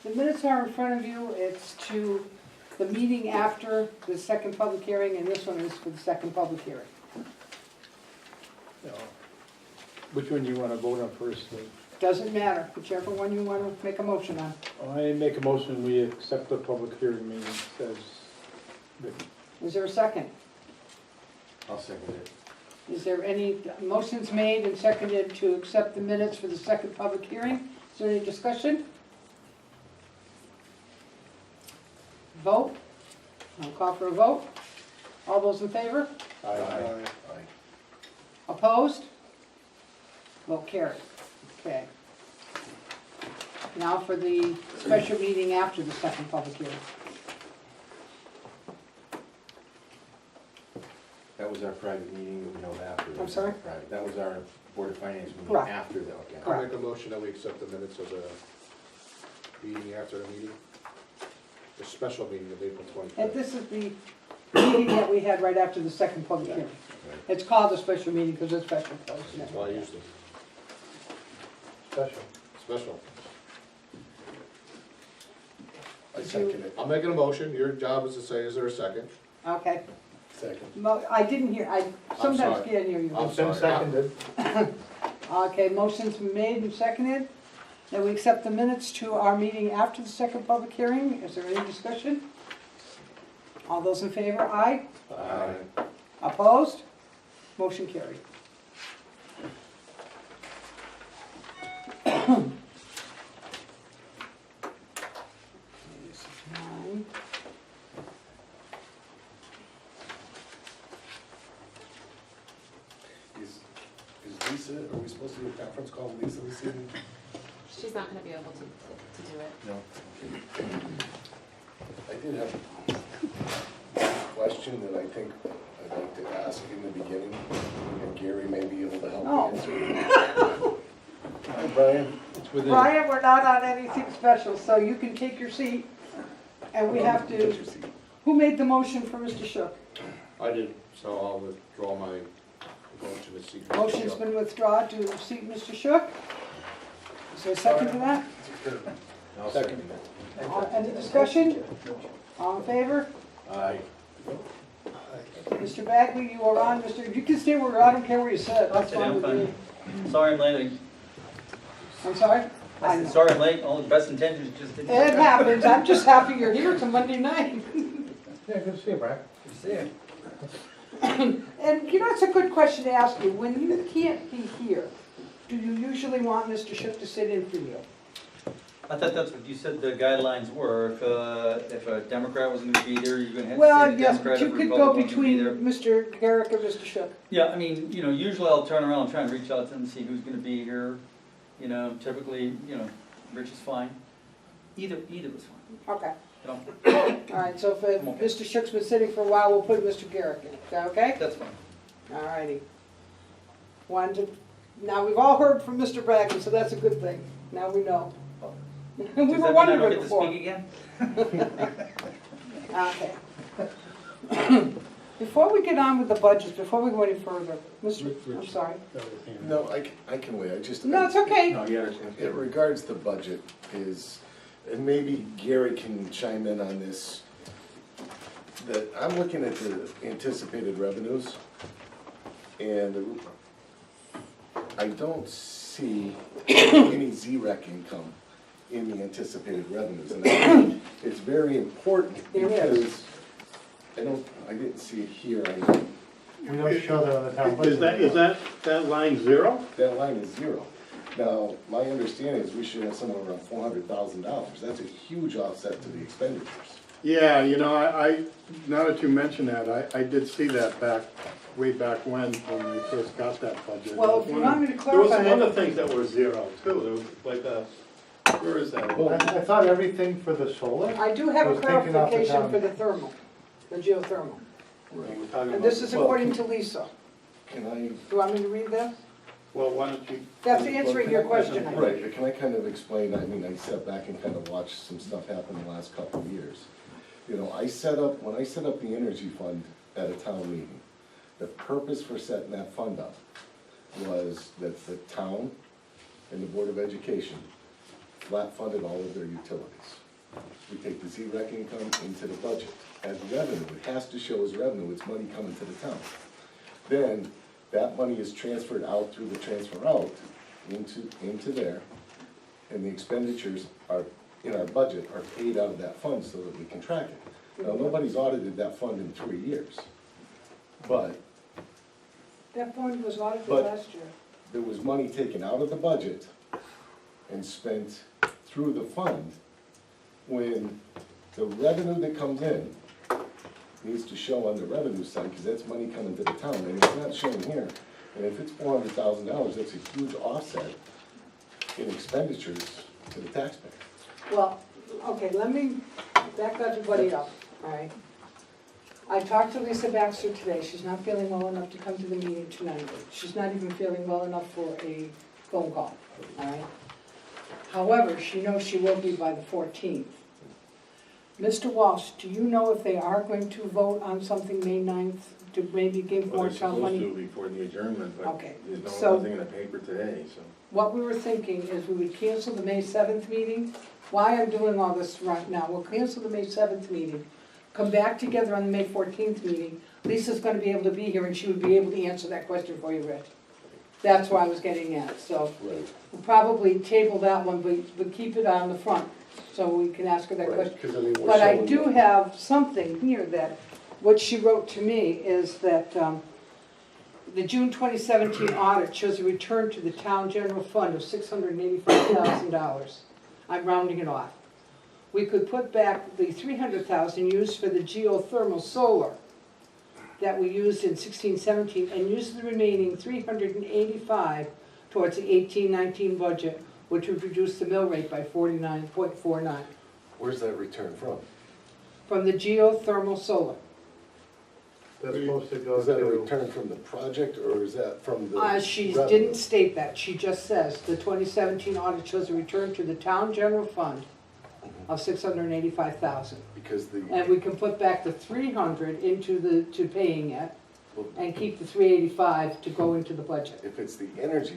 The minutes are in front of you. It's to the meeting after the second public hearing, and this one is for the second public hearing. Which one do you want to vote on first? Doesn't matter, whichever one you want to make a motion on. I make a motion, we accept the public hearing minutes as written. Is there a second? I'll second it. Is there any motions made and seconded to accept the minutes for the second public hearing? Is there any discussion? Vote? I'll call for a vote. All those in favor? Aye. Opposed? Vote carried. Okay. Now for the special meeting after the second public hearing. That was our private meeting, we know after. I'm sorry? Private. That was our Board of Finance meeting Correct. after that, okay. Correct. I'll make a motion that we accept the minutes of the meeting after the meeting. The special meeting of April And 25th. this is the meeting that we had right after the second public hearing. Right. It's called a special meeting because it's special close. That's why I used it. Special. Special. I second it. I'm making a motion, your job is to say, is there a second? Okay. Second. I didn't hear, I sometimes sorry. can't hear you. I'm It's been sorry. seconded. Okay, motion's been made and seconded. That we accept the minutes to our meeting after the second public hearing. Is there any discussion? All those in favor, aye? Aye. Opposed? Motion carried. This is mine. Is Lisa, are we supposed to do a conference call with Lisa this evening? She's not gonna be able to do it. No. I did have a question that I think I'd like to ask in the beginning, and Gary may be able to help Oh. me answer. Hi, Brian. It's within. Brian, we're not on anything special, so you can take your seat. And we have Take to, your seat. who made the motion for Mr. Shook? I did, so I'll withdraw my motion to seek. Motion's been withdrawn to seat Mr. Shook. Is there a second to that? I'll second it. Any discussion? All in favor? Aye. Mr. Bagley, you are on, you can stay where, I don't care where you sit, that's Okay, fine I'm with fine. me. Sorry I'm late. I'm sorry? I I said, know. sorry I'm late. All the best intentions just didn't. It happens, I'm just happy you're here, it's a Monday night. Yeah, good to see you, Brian. Good to see you. And you know, it's a good question to ask you, when you can't be here, do you usually want Mr. Shook to sit in for you? I thought that's what you said the guidelines were. If a Democrat was gonna be there, you're gonna have to Well, say the yes, Democrat. but you if a could go Republican was gonna be between there. Mr. Garrick and Mr. Shook. Yeah, I mean, usually I'll turn around and try and reach out to them and see who's gonna be here. Typically, Rich is fine. Either was fine. Okay, You know, all right, so if I'm okay. Mr. Shook's been sitting for a while, we'll put Mr. Garrick in, is that okay? that's fine. All righty. Now, we've all heard from Mr. Bagley, so that's a good thing. Now we know. We Does were that mean I don't wondering get to before. speak again? Okay. Before we get on with the budgets, before we go any further, I'm sorry. No, I can wait, No, it's okay. No, yeah, In regards to budget is, and maybe Gary can chime in on this, that I'm looking at the anticipated revenues, and I don't see any ZREC income in the anticipated revenues. And I think it's very important There is. because I didn't see it here. We don't show that on the town budget. Is that line zero? That line is zero. Now, my understanding is we should have somewhere around $400,000. That's a huge offset to the expenditures. Yeah, I now that you mention that, I did see that way back when we first got that budget. Well, if you want me to There was some clarify other it, things that were zero too, there was like where is that? I thought everything for the solar I do have a was taken off the clarification town. for the thermal, the geothermal. We're talking And this about- is according to Lisa. Can I? Do you want me to read this? Well, why don't you? That's answering your question, I think. Right, but can I kind of explain, I sat back and kind of watched some stuff happen the last couple of years. When I set up the energy fund at a town meeting, the purpose for setting that fund up was that the town and the Board of Education flat funded all of their utilities. We take the Z-Rec income into the budget as revenue. It has to show as revenue, it's money coming to the town. Then, that money is transferred out through the transfer out into there, and the expenditures are, in our budget, are paid out of that fund so that we can track it. Now, nobody's audited that fund in 3 years, but That fund was audited But- last year. there was money taken out of the budget and spent through the fund, when the revenue that comes in needs to show on the revenue side, because that's money coming to the town, and it's not shown here. And if it's $400,000, that's a huge offset in expenditures to the taxpayer. Well, okay, let me back everybody up, all right? I talked to Lisa Baxter today, she's not feeling well enough to come to the meeting tonight. She's not even feeling well enough for a phone call, all right? However, she knows she will be by the 14th. Mr. Walsh, do you know if they are going to vote on something May 9th to maybe give Well, more they're town supposed money? to before the adjournment, but Okay, there's so- nothing in the paper today, so. What we were thinking is we would cancel the May 7th meeting. Why I'm doing all this right now, we'll cancel the May 7th meeting, come back together on the May 14th meeting. Lisa's gonna be able to be here and she would be able to answer that question for you, Rick. That's where I was getting at, so Right. we'll probably table that one, but keep it on the front, so we can ask her that question. Right, 'cause I mean, we're But I showing- do have something here that, what she wrote to me is that the June 2017 audit shows a return to the town general fund of $685,000. I'm rounding it off. We could put back the $300,000 used for the geothermal solar that we used in 16-17 and use the remaining $385 towards the 18-19 budget, which would reduce the mill rate by 49.49 Where's that return from? from the geothermal solar. That's supposed to go Is that a to, return from the project, or is that from the? She revenue? didn't state that, she just says, the 2017 audit shows a return to the town general fund of $685,000. Because the, And we can put back the 300 to paying it, well, and keep the 385 to go into the budget. if it's the energy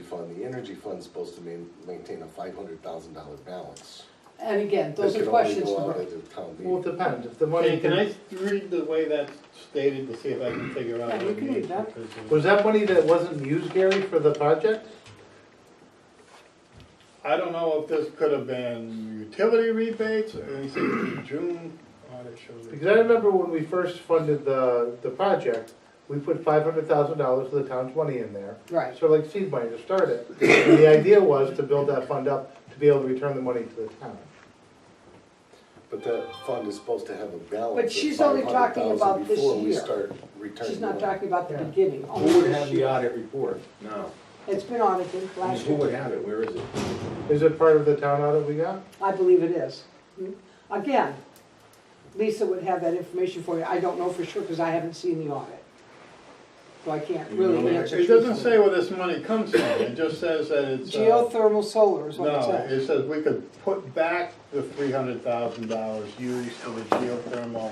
fund's supposed to maintain a $500,000 balance. And again, those That are can only questions go for out her. at the town well, it meeting. depends, if the money. Can I read the way that's stated to see if I can figure out Yeah, what you it can means? read that. Because, Was that money that wasn't used, Gary, for the project? I don't know if this could have been utility rebates, or anything. June audit shows. Because I remember when we first funded the project, we put $500,000 of the town's money in there. Right. Sort of like seed money to start it. And the idea was to build that fund up to be able to return the money to the town. But that fund is supposed to have a balance But of she's only talking 500,000 about this before we year. start returning. She's not money. talking about the Yeah. beginning. Who only would this have the year. audit report? No. It's been audited I mean, last who year. would have it? Where is it? Is it part of the town audit we got? I believe it is. Again, Lisa would have that information for you. I don't know for sure because I haven't seen the audit. So I can't You really know, answer. It doesn't truthfully. say where this money comes from, it just says that it's. Geothermal solar is what it No, says. it says we could put back the $300,000 used for the geothermal.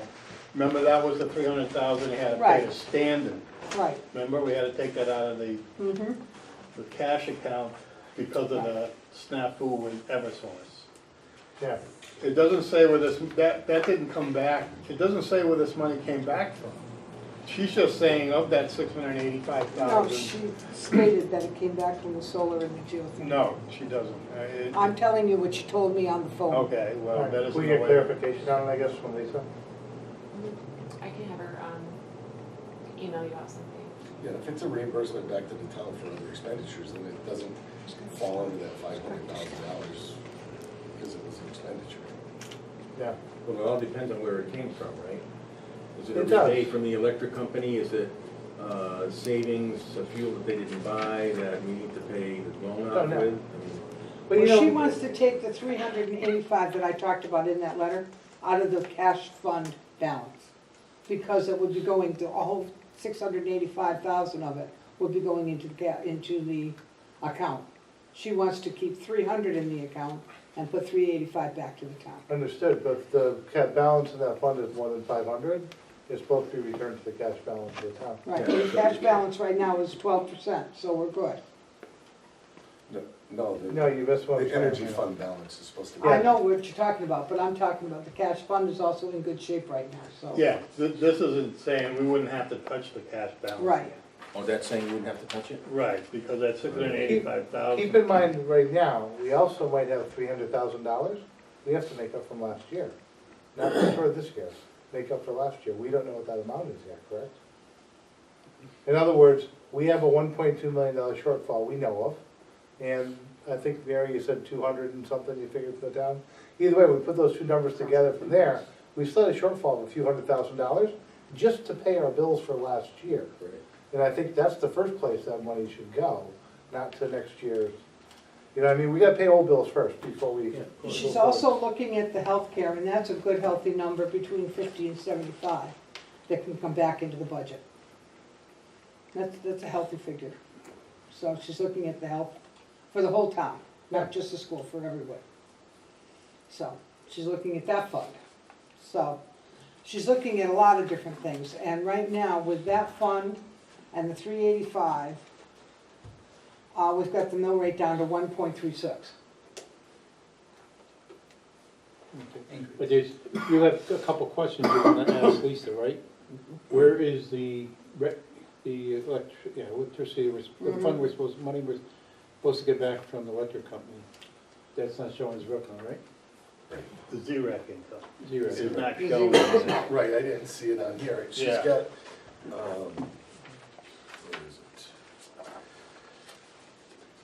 Remember, that was the $300,000 they had to pay Right. to Standard. Right. Remember, we had to take that out of the Mm-hmm. cash account because of the snafu with Eversource. Yeah. It doesn't say where this, that didn't come back, it doesn't say where this money came back from. She's just saying of that No, $685,000. she stated that it came back from the solar and the geothermal. No, she doesn't. I'm telling you what she told me on the phone. Okay, All well, right. that is Can we no get way. clarification on it, I guess, from Lisa? I can have her, email you out something. Yeah, if it's a reimbursement back to the town for other expenditures, then it doesn't fall under that $500,000 because it was an expenditure. Yeah. Well, it all depends on where it came from, right? Is it a It does. rebate from the electric company? Is it savings of fuel that they didn't buy that we need to pay the loan Don't off know. with? I mean, But you Well, she know, wants to take the 385 that I talked about in that letter out of the cash fund balance. Because it would be going to, a whole 685,000 of it would be going into the account. She wants to keep 300 in the account and put 385 back to the town. understood, but if the balance in that fund is more than 500, it's supposed to be returned to the cash balance of the town. Right, the cash balance right now is 12%, so we're good. No, No, No, you missed what I'm the saying. energy fund balance is supposed to be. I know what you're talking about, but I'm talking about the cash fund is also in good shape right now, so. Yeah, this isn't saying we wouldn't have to touch the cash balance. Right. Oh, that's saying you wouldn't have to touch it? Right, because that's $685,000. Keep in mind, right now, we also might have $300,000 we have to make up from last year. Not for this year, make up for last year. We don't know what that amount is yet, correct? In other words, we have a $1.2 million shortfall we know of, and I think, Mary, you said 200 and something you figured for the town? Either way, we put those two numbers together from there, we still had a shortfall of a few $100,000 just to pay our bills for last year. Right. And I think that's the first place that money should go, not to next year's. You know what I mean? We gotta pay old bills first before we. She's also looking at the healthcare, and that's a good healthy number between 50 and 75 that can come back into the budget. That's a healthy figure. So she's looking at the health for the whole town, not just the school, for everywhere. So she's looking at that fund. So she's looking at a lot of different things, and right now with that fund and the 385, we've got the mill rate down to 1.36. But there's, you have a couple questions you're gonna ask Lisa, right? Where is the electricity, the fund we're supposed, money we're supposed to get back from the electric company? That's not showing as revenue, right? The ZRAC income. Zero. It's not Is showing. it- Right, I didn't see it on here. She's Yeah. got, where is it?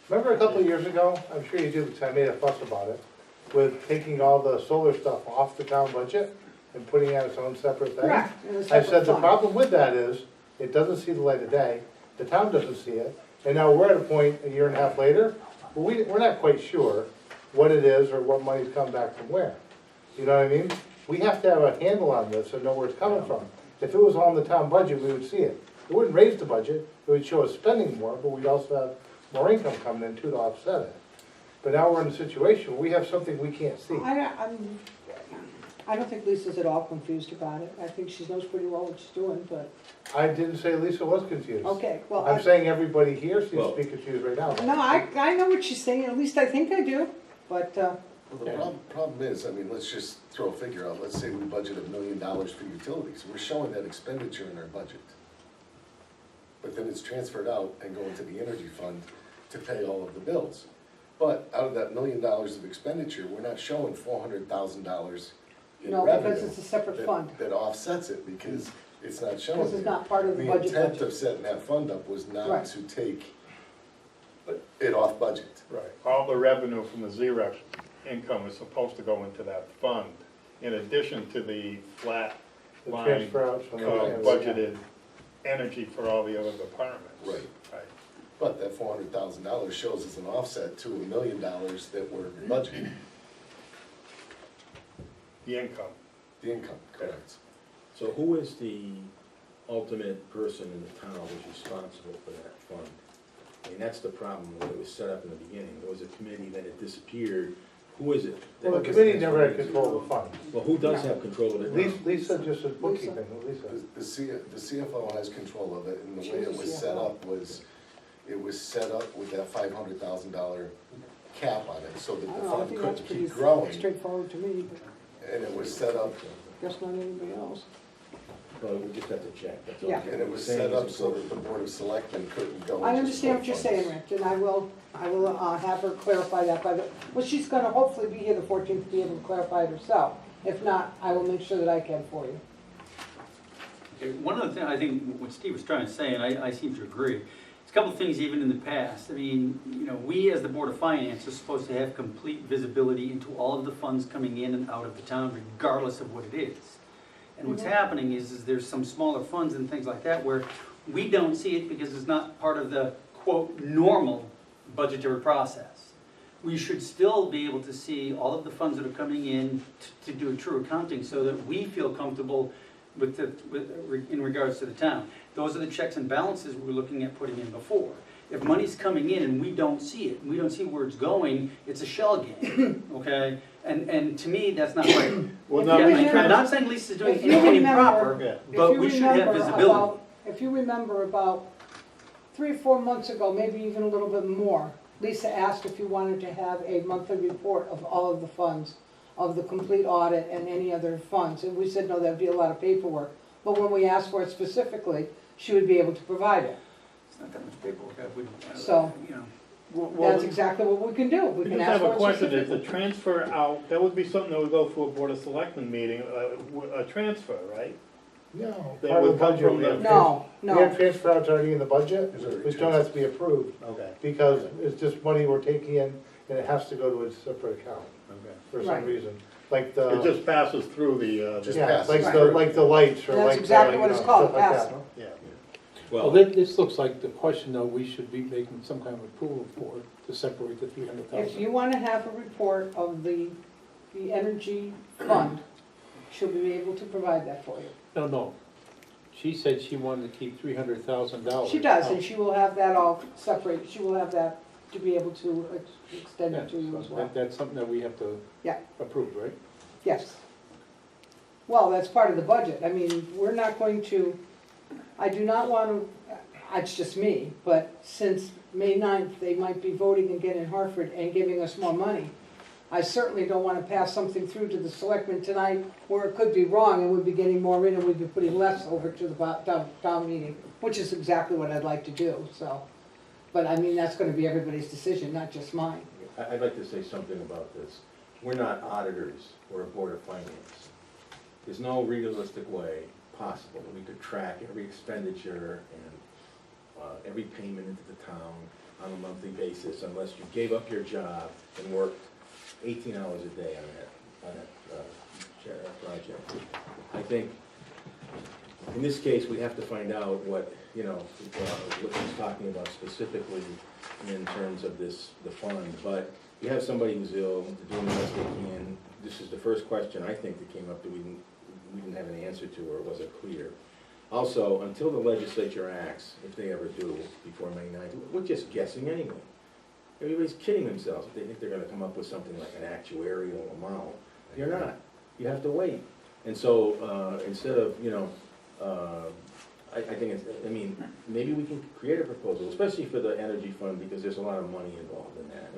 Remember a couple of years ago, I'm sure you do, because I made a fuss about it, with taking all the solar stuff off the town budget and putting it as its own separate thing? Correct, in a I separate said the fund. problem with that is, it doesn't see the light of day, the town doesn't see it, and now we're at a point, a year and a half later, where we're not quite sure what it is or what money's come back from where. You know what I mean? We have to have a handle on this and know where it's coming from. If it was on the town budget, we would see it. It wouldn't raise the budget, it would show us spending more, but we'd also have more income coming in too to offset it. But now we're in a situation where we have something we can't see. I don't think Lisa's at all confused about it. I think she knows pretty well what she's doing, but, I didn't say Lisa was confused. okay, well. I'm saying everybody here seems Well- to be confused right now. No, I know what she's saying, at least I think I do, but, Well, the problem is, I mean, let's just throw a figure out. Let's say we budget $1 million for utilities. We're showing that expenditure in our budget. But then it's transferred out and going to the energy fund to pay all of the bills. But out of that $1 million of expenditure, we're not showing $400,000 in no, revenue. because it's a separate that- fund. That offsets it because it's not showing. Because it's there. not part of the budget. The intent of setting that fund up was Right. not to take it off budget. Right, all the revenue from the ZRAC income is supposed to go into that fund, in addition to the flat The line transfer outs from the- budgeted energy for all the other departments. Right. Right. But that $400,000 shows as an offset to $1 million that we're budgeting, The income. the income, correct? So who is the ultimate person in the town who's responsible for that fund? I mean, that's the problem when it was set up in the beginning. There was a committee, then it disappeared. Who is it? Well, the committee never had control of the fund. Well, who does have control of it now? Lisa just is bookkeeping, Lisa. The CFO has control of it, and the way it was set up was, it was set up with that $500,000 cap on it, so that I the don't know, I fund think that's couldn't pretty keep growing, straightforward to me, but and it was set up, guess not anybody else. Well, we just have to check, that's all. Yeah. and it was set up so that the Board of Selectmen couldn't go. I and understand what just you're pull saying, funds. Rick, and I will have her clarify that by the, well, she's gonna hopefully be here the 14th to be able to clarify it herself. If not, I will make sure that I can for you. Okay, one of the things, I think what Steve was trying to say, and I seem to agree, it's a couple of things even in the past. I mean, you know, we as the Board of Finance are supposed to have complete visibility into all of the funds coming in and out of the town, regardless of what it is. And what's happening is there's some smaller funds and things like that where we don't see it because it's not part of the, quote, normal budgetary process. We should still be able to see all of the funds that are coming in to do a true accounting so that we feel comfortable in regards to the town. Those are the checks and balances we were looking at putting in before. If money's coming in and we don't see it, and we don't see where it's going, it's a shell game, okay? And to me, that's not right. Well, If you no, remember- I'm not saying Lisa's doing if you anything remember- improper, Yeah. but we should have visibility. If you remember about 3 or 4 months ago, maybe even a little bit more, Lisa asked if you wanted to have a monthly report of all of the funds, of the complete audit and any other funds, and we said, no, that'd be a lot of paperwork. But when we asked for it specifically, she would be able to provide it. It's not that much paperwork, I would, So- you know. That's exactly what we can do. We We can just ask have for a it question, is the specifically. transfer out, that would be something that would go through a Board of Selectmen meeting, a transfer, right? No. They Part of would the come budget, from we the- have No, We have no, transfer outs already in the budget, Is there a which don't have to be approved, Okay, because it's just money we're taking in, and it has to go to a separate account okay. for Right. some reason. Like It the, just passes through the, Just yeah, passes like through. like the lights, or That's like, exactly you what know, it's called, stuff like that. pass. yeah. Well, this looks like the question though, we should be making some kind of approval for, to separate the 300,000. if you wanna have a report of the energy fund, she'll be able to provide that for you. No. She said she wanted to keep $300,000. She does, and she will have that all separate, she will have that to be able to extend it to you as well. That's something that we have to Yeah. approve, right? Yes. Well, that's part of the budget. I mean, we're not going to, I do not want to, it's just me, but since May 9th, they might be voting again in Hartford and giving us more money. I certainly don't want to pass something through to the selectmen tonight where it could be wrong and we'd be getting more in and we'd be putting less over to the town meeting, which is exactly what I'd like to do, so. But I mean, that's going to be everybody's decision, not just mine. I'd like to say something about this. We're not auditors or a Board of Finance. There's no realistic way possible that we could track every expenditure and every payment into the town on a monthly basis unless you gave up your job and worked 18 hours a day on that project. I think in this case, we have to find out what, what he's talking about specifically in terms of the fund. But you have somebody who's ill, they're doing the best they can. This is the first question I think that came up that we didn't have an answer to, or it wasn't clear. Also, until the legislature acts, if they ever do, before May 9th, we're just guessing anyway. Everybody's kidding themselves if they think they're gonna come up with something like an actuarial amount. You're not. You have to wait. And so, instead of, I think maybe we can create a proposal, especially for the energy fund, because there's a lot of money involved in that.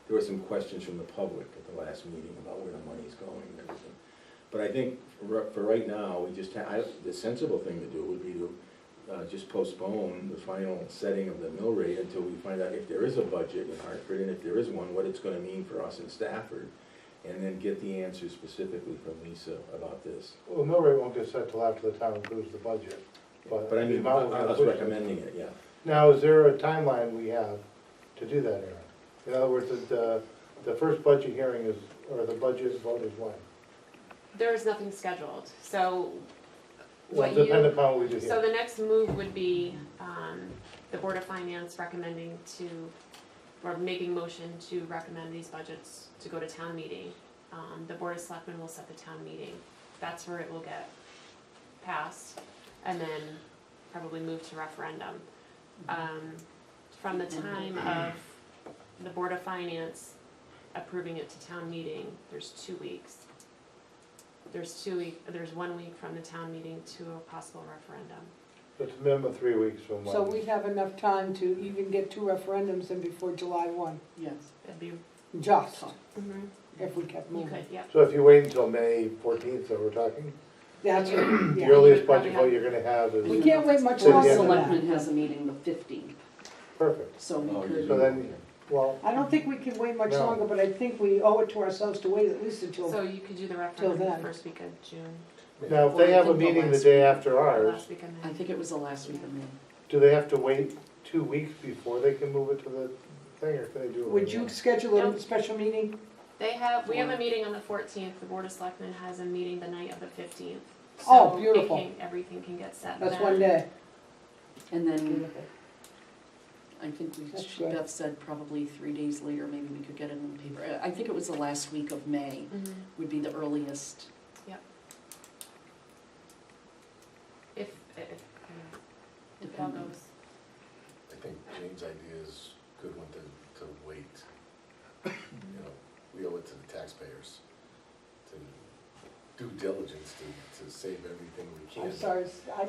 There were some questions from the public at the last meeting about where the money's going and everything. But I think for right now, we just the sensible thing to do would be to just postpone the final setting of the mill rate until we find out if there is a budget in Hartford, and if there is one, what it's gonna mean for us in Stafford, and then get the answers specifically from Lisa about this. Well, the mill rate won't get set till after the town approves the budget, but. But I the mean, amount we're I gonna was push it. recommending it, yeah. Now, is there a timeline we have to do that, Aaron? In other words, the first budget hearing is, or the budget vote is when? There is nothing scheduled, so Well, what depending you, upon what we do so here. the next move would be, the Board of Finance recommending to, or making motion to recommend these budgets to go to town meeting. The Board of Selectmen will set the town meeting. That's where it will get passed, and then probably move to referendum. From the time of the Board of Finance approving it to town meeting, there's 2 weeks. There's 1 week from the town meeting to a possible referendum. It's a minimum of 3 weeks from when. So we'd have enough time to even get 2 referendums in before July 1, Yes. That'd be, just mhm, if we kept you moving. could, yep. So if you wait until May 14th, so we're talking, That's, the yeah. earliest Probably budget vote you're gonna have We is, can't wait much So Board of yeah. longer than Selectmen that. has a meeting the 15th, perfect. so we Oh, could. So then, well, I don't think we can wait much No. longer, but I think we owe it to ourselves to wait at least until, So you could do the referendum then. the first week of June, now, if Or they I have a think the meeting the last day week. after or ours, last week of I May. think it was the last week of May. do they have to wait 2 weeks before they can move it to the thing, or can they do it? would right you now? schedule a No. special meeting? We have a meeting on the 14th, the Board of Selectmen has a meeting the night of the 15th. Oh, So it beautiful. everything can get set then. That's one day. And then Beautiful. I think That's good. Beth said probably 3 days later, maybe we could get it in the paper. I think it was the last week of May Mhm. would be the earliest. If it all Depending. goes. I think Jane's idea is a good one to wait. We owe it to the taxpayers to due diligence to save everything we can. I'm sorry,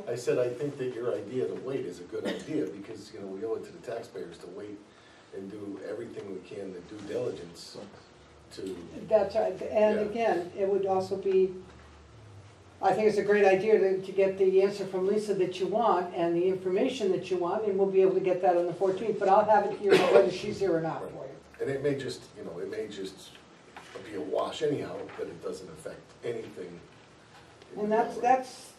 I said, I think that your idea to wait is a good idea, because, we owe it to the taxpayers to wait and do everything we can, the due diligence to, That's right, and Yeah. again, it would also be, I think it's a great idea to get the answer from Lisa that you want and the information that you want, and we'll be able to get that on the 14th, but I'll have it here whether she's here or not for you. and it may just, it may just be a wash anyhow, but it doesn't affect anything. And that's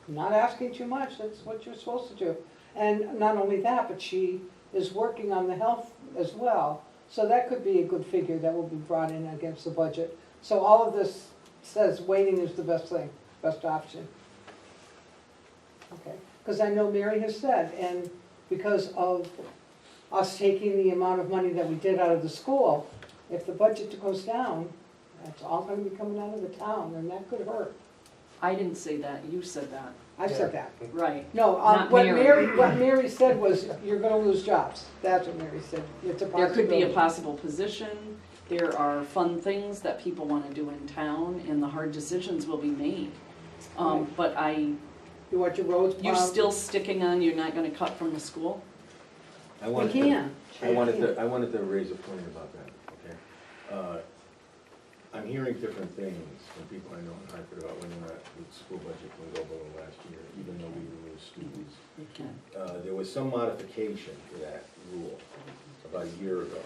not asking too much, that's what you're supposed to do. And not only that, but she is working on the health as well, so that could be a good figure that will be brought in against the budget. So all of this says waiting is the best thing, best option. Okay, because I know Mary has said, and because of us taking the amount of money that we did out of the school, if the budget goes down, that's all gonna be coming out of the town, and that could hurt. I didn't say that, you said that. I said that. Right. No, Not what Mary. Mary said was, you're gonna lose jobs. That's what Mary said. It's a There could be a possibility. possible position, there are fun things that people wanna do in town, and the hard decisions will be made. But You want your roads you plowed? still sticking on, you're not gonna cut from the school? I We wanted to- can. I wanted to raise a point about that, okay? I'm hearing different things from people I know in Hartford about whether or not the school budget can go below last year, even though we lose students. You can. There was some modification to that rule about a year ago,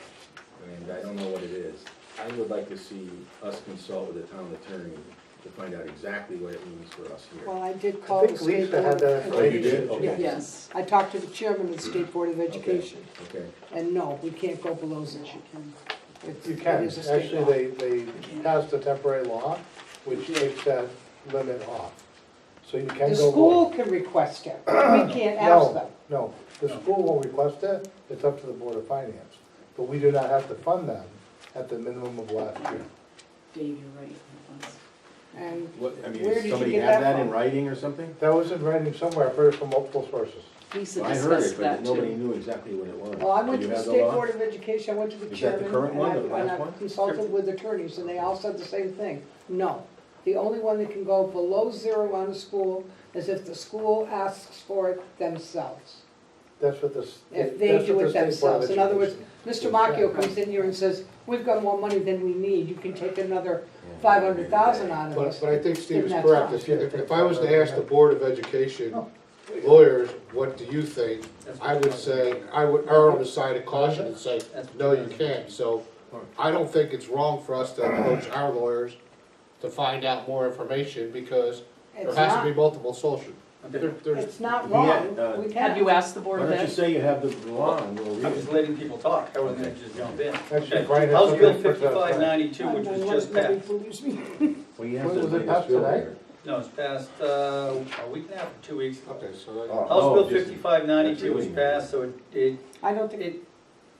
and I don't know what it is. I would like to see us consult with the town attorney to find out exactly what it means for us here. Well, I did call I the think state Lisa board. had that Oh, you did? Okay. Yes. I talked to the chairman of the State Board of Education, Okay, and no, we can't go below zero. You can. It's- You it can, is a state law. actually, they passed a temporary law, which takes that limit off. So you can The go school more. can request it. We can't ask them. No, the school will request it, it's up to the Board of Finance. But we do not have to fund them at the minimum of last year. Dave, you're right. And what, I mean, Where does did you somebody get have that that in from? writing or something? That was in writing somewhere, I've heard it from multiple sources. Lisa I heard discussed it, but that nobody too. knew exactly what it was. well, I went Do to you the have State law? Board of Education, I went to the Is that the chairman, current one, the and last I one? consulted with attorneys, and they all said the same thing. No, the only one that can go below zero on a school is if the school asks for it themselves. That's what this. If they do it themselves. In other words, Mr. Yeah. Macchio comes in here and says, we've got more money than we need, you can take another 500,000 out of us. But I think Steve is Then correct. that's If I was to ask the Board of Education lawyers, what do you think? I would say, I would err on the side of caution and say, no, you can't. So I don't think it's wrong for us to approach our lawyers to find out more information because there It's has to not, be multiple sources. There's it's not Yeah, wrong, we Have you can. asked the Board Why of don't you Ed? say you have the law and we'll I read was it? letting people talk, I wasn't gonna just jump in. Actually, Okay. Brian has House Bill something for us. 5592, which was just Nobody passed. believes me. Well, you have Was to it passed bill today? here. No, it's passed a week and a half or 2 weeks ago. Okay, so that- Oh, House Bill just- 5592 was that's passed, so it, I don't think,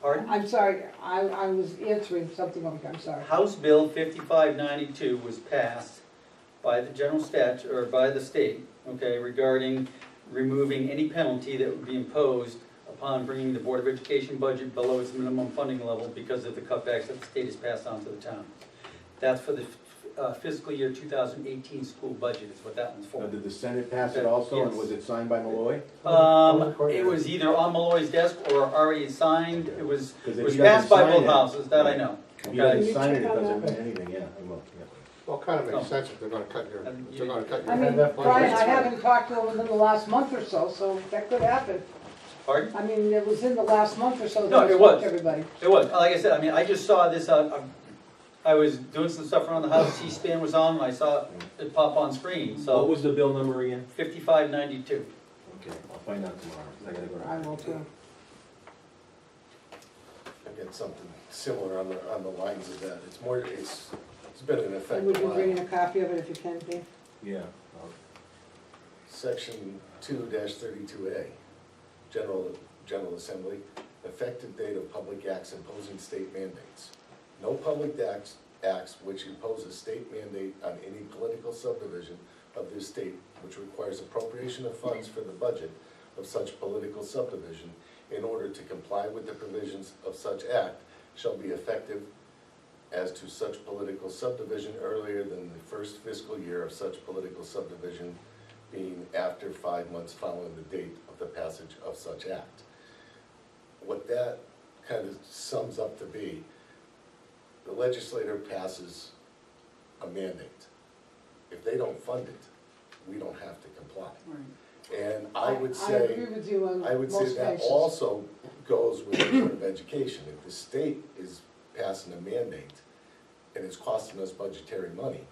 pardon? I'm sorry, I was answering something over here, I'm sorry. House Bill 5592 was passed by the general statute, or by the state, okay, regarding removing any penalty that would be imposed upon bringing the Board of Education budget below its minimum funding level because of the cutbacks that the state has passed on to the town. That's for the fiscal year 2018 school budget is what that one's for. Did the Senate pass it also, and Yes. was it signed by Malloy? It was either on Malloy's desk or already signed, it was 'Cause if was he doesn't passed by sign both it- houses, that I know. If he Okay. doesn't sign it, it check on doesn't that? mean anything, yeah, I will, yeah. well, it kind of makes sense if they're gonna cut your, if they're gonna cut your. I mean, that Brian, I budget. haven't talked to him within the last month or so, so that could happen. Pardon? I mean, it was in the last month or so No, that I it spoke was. to everybody. It was, like I said, I mean, I just saw this, I was doing some stuff around the house, C-SPAN was on, and I saw it pop on screen, What so was the bill number again? 5592. Okay, I'll find out tomorrow, 'cause I gotta go. to- I will too. I get something similar on the lines of that. It's more, it's been in effect And would a you bring in while. a copy of it if you can, Dave? Yeah. Section 2-32A, General Assembly, effective date of public acts imposing state mandates. No public acts which impose a state mandate on any political subdivision of this state which requires appropriation of funds for the budget of such political subdivision in order to comply with the provisions of such act shall be effective as to such political subdivision earlier than the first fiscal year of such political subdivision being after 5 months following the date of the passage of such act. What that kind of sums up to be, the legislator passes a mandate. If they don't fund it, we don't have to comply. Right. And I would I say, agree with you on I would say most that cases. also goes with the Board of Education. If the state is passing a mandate and it's costing us budgetary money,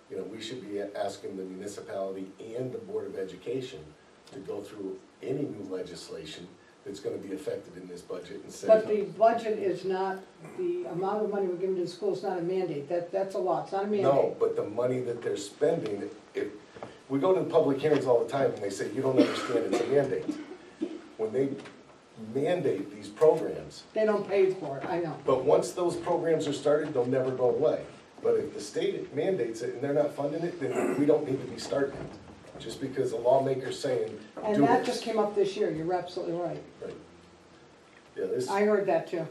you know, we should be asking the municipality and the Board of Education to go through any new legislation that's gonna be affected in this budget and say. But the budget is not, the amount of money we're giving to the school is not a mandate, that's a law, it's not a mandate. No, but the money that they're spending, if, we go to public hearings all the time and they say, you don't understand, it's a mandate. When they mandate these programs, They don't pay for it, I know. but once those programs are started, they'll never go away. But if the state mandates it and they're not funding it, then we don't need to be starting it. Just because a lawmaker's saying, And do that this. just came up this year, you're absolutely right. Right. Yeah, this, I heard that too.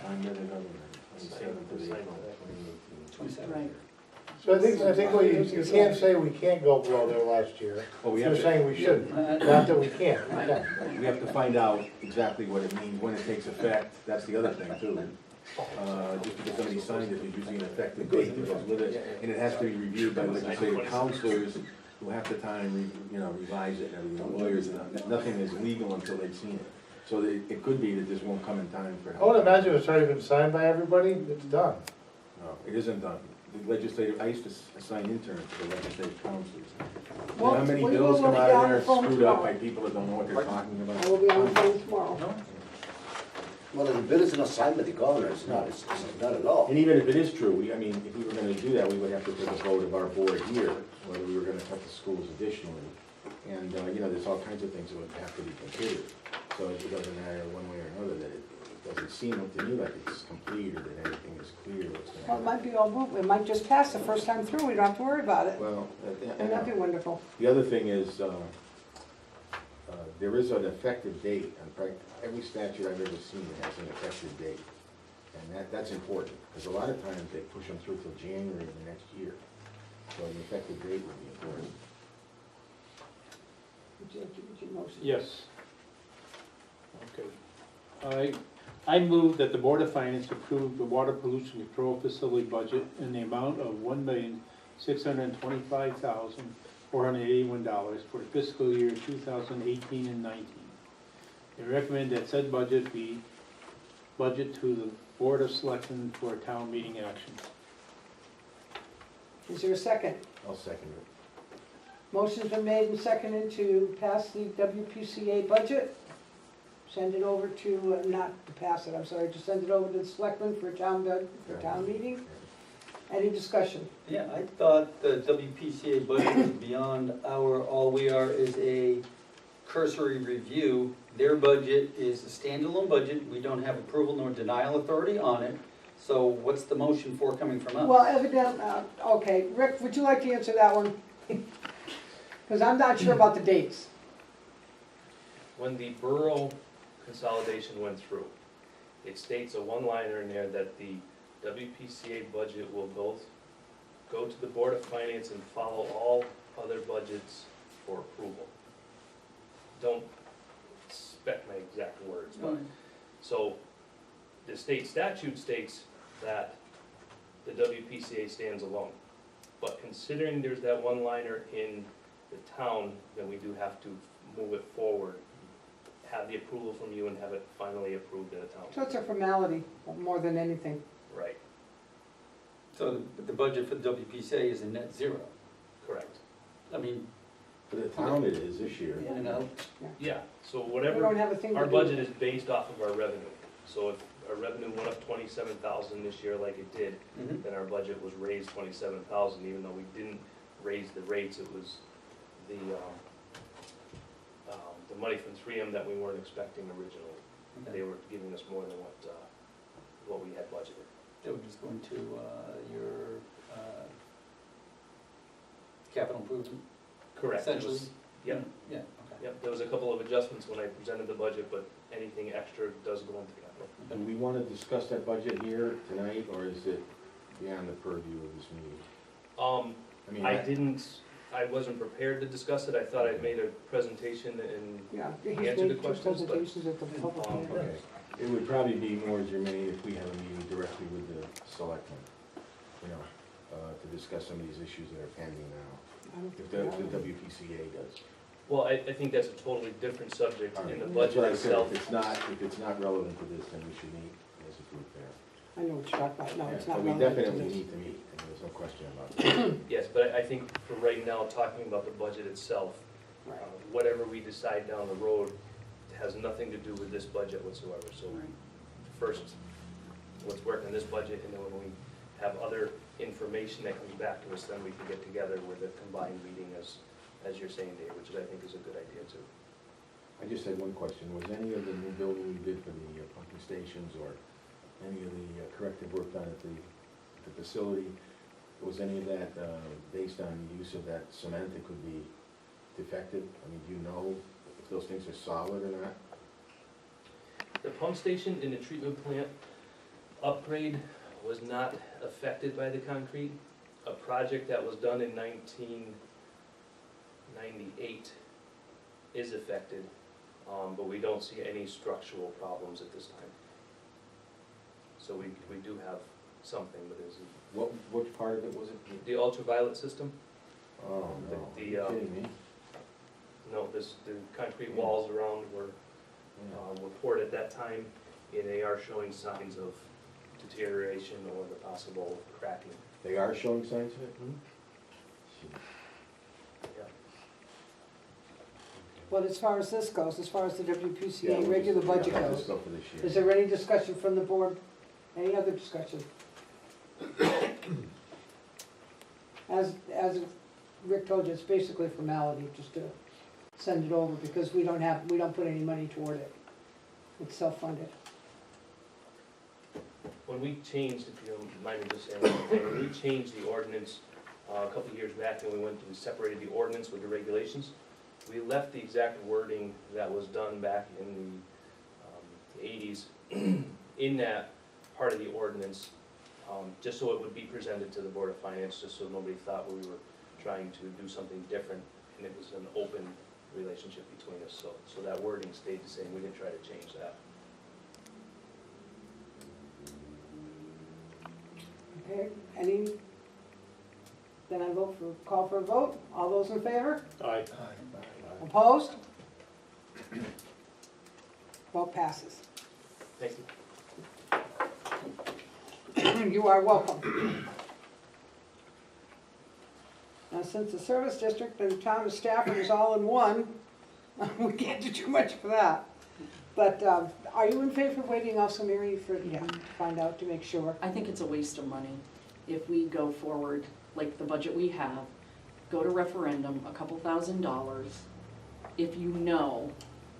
Signed it another 27th of April, 2018. Right. So I think what you can't say we can't go below there last year. Well, we You're have to, saying we shouldn't, not that we can't. We can. we have to find out exactly what it means, when it takes effect, that's the other thing too. Just because somebody signed it, there's usually an effective date that goes with it, and it has to be reviewed by legislative counselors who half the time, revise it, and everything, lawyers, and nothing is legal until they've seen it. So it could be that this won't come in time for. I would imagine it's already been signed by everybody, it's done. No, it isn't done. The legislative, I used to assign interns to the legislative counselors. You know Well, how many we bills will come be out on of the there phone screwed up by tomorrow. people that don't know what they're talking about? I will be on the phone tomorrow. Well, the bill is not signed by the governor, it's not a law. And even if it is true, I mean, if we were gonna do that, we would have to take a vote of our board here, whether we were gonna cut the schools additionally. And, there's all kinds of things that would have to be considered. So it doesn't matter one way or another that it doesn't seem to me like it's complete or that everything is clear what's Well, it gonna might happen. be all, it might just pass the first time through, we don't have to worry about it. Well, And that'd be wonderful. the other thing is, there is an effective date on every statute I've ever seen that has an effective date. And that's important, because a lot of times they push them through till January of the next year. So an effective date would be important. Would you like to get your motion? Yes. Okay. I move that the Board of Finance approve the water pollution control facility budget in the amount of $1,625,481 for the fiscal year 2018 and 19. They recommend that said budget be budget to the Board of Selectmen for a town meeting action. Is there a second? I'll second it. Motion's been made and seconded to pass the WPCA budget. Send it over to, not to pass it, I'm sorry, to send it over to the selectmen for town meeting. Any discussion? Yeah, I thought the WPCA budget was beyond all we are is a cursory review. Their budget is a standalone budget, we don't have approval nor denial authority on it. So what's the motion for coming from us? Well, evidently, okay, Rick, would you like to answer that one? Because I'm not sure about the dates. When the borough consolidation went through, it states a one-liner in there that the WPCA budget will go to the Board of Finance and follow all other budgets for approval. Don't spec my exact words, but, so the state statute states that the WPCA stands alone. But considering there's that one-liner in the town, then we do have to move it forward, have the approval from you and have it finally approved in the town. So it's a formality more than anything. Right, So the budget for the WPCA is a net zero. correct. I mean, For the town it is this year. you know, Yeah, so We whatever, don't have a thing to our do. budget is based off of our revenue. So if our revenue went up 27,000 this year like it did, mhm. then our budget was raised 27,000, even though we didn't raise the rates, it was the money from 3M that we weren't expecting originally. They were giving us more than what we had budgeted. That would just go into your capital improvement, Correct. It was- essentially? Yep, Yeah, okay. yep, there was a couple of adjustments when I presented the budget, but anything extra does go into capital. Do we want to discuss that budget here tonight, or is it beyond the purview of this meeting? I mean, I didn't I wasn't prepared to discuss it, I thought I'd made a presentation and Yeah, he's Answer the made two questions, but, presentations at the public um, hearing. Okay, it would probably be more germane if we have a meeting directly with the selectmen, you know, to discuss some of these issues that are pending now, I don't if think the we WPCA does. well, I think that's a totally different subject All right, in the that's what budget I said. itself. If it's not relevant to this, then we should meet as a group there. I know what you're talking about, no, it's Yeah, not but we relevant to definitely this. need to meet, and there's no question about that. Yes, but I think for right now, talking about the budget itself, Right. whatever we decide down the road has nothing to do with this budget whatsoever. So first, let's work on this budget, and then when we have other information that comes back to us, then we can get together with a combined meeting as you're saying, Dave, which I think is a good idea too. I just had one question. Was any of the new building we did for the pumping stations or any of the corrective work done at the facility, was any of that based on the use of that cement that could be defective? I mean, do you know if those things are solid or not? The pump station in the treatment plant upgrade was not affected by the concrete. A project that was done in 1998 is affected, but we don't see any structural problems at this time. So we do have something, but is Which part of it was it? the ultraviolet system? Oh, no. The, Are you kidding me? No, the concrete walls around were poured at that time, and they are showing signs of deterioration or the possible cracking. They are showing signs of it? Yeah. But as far as this goes, as far as the Yeah, WPCA we'll regular just- budget yeah, let's goes, go for this year. is there any discussion from the board? Any other discussion? As Rick told you, it's basically a formality just to send it over because we don't put any money toward it. It's self-funded. When we changed, if you don't mind me just saying one thing, when we changed the ordinance a couple of years back, and we separated the ordinance with the regulations, we left the exact wording that was done back in the 80s in that part of the ordinance, just so it would be presented to the Board of Finance, just so nobody thought we were trying to do something different, and it was an open relationship between us, so that wording stayed the same, we didn't try to change that. Okay, then I call for a vote. All those in favor? Aye. Opposed? Vote passes. Thank you. You are welcome. Now, since the service district and the town of Stafford is all in one, we can't do too much for that. But are you in favor of waiting also, Mary, to find out, to make sure? I think it's a waste of money if we go forward, like the budget we have, go to referendum, a couple $1,000s, if you know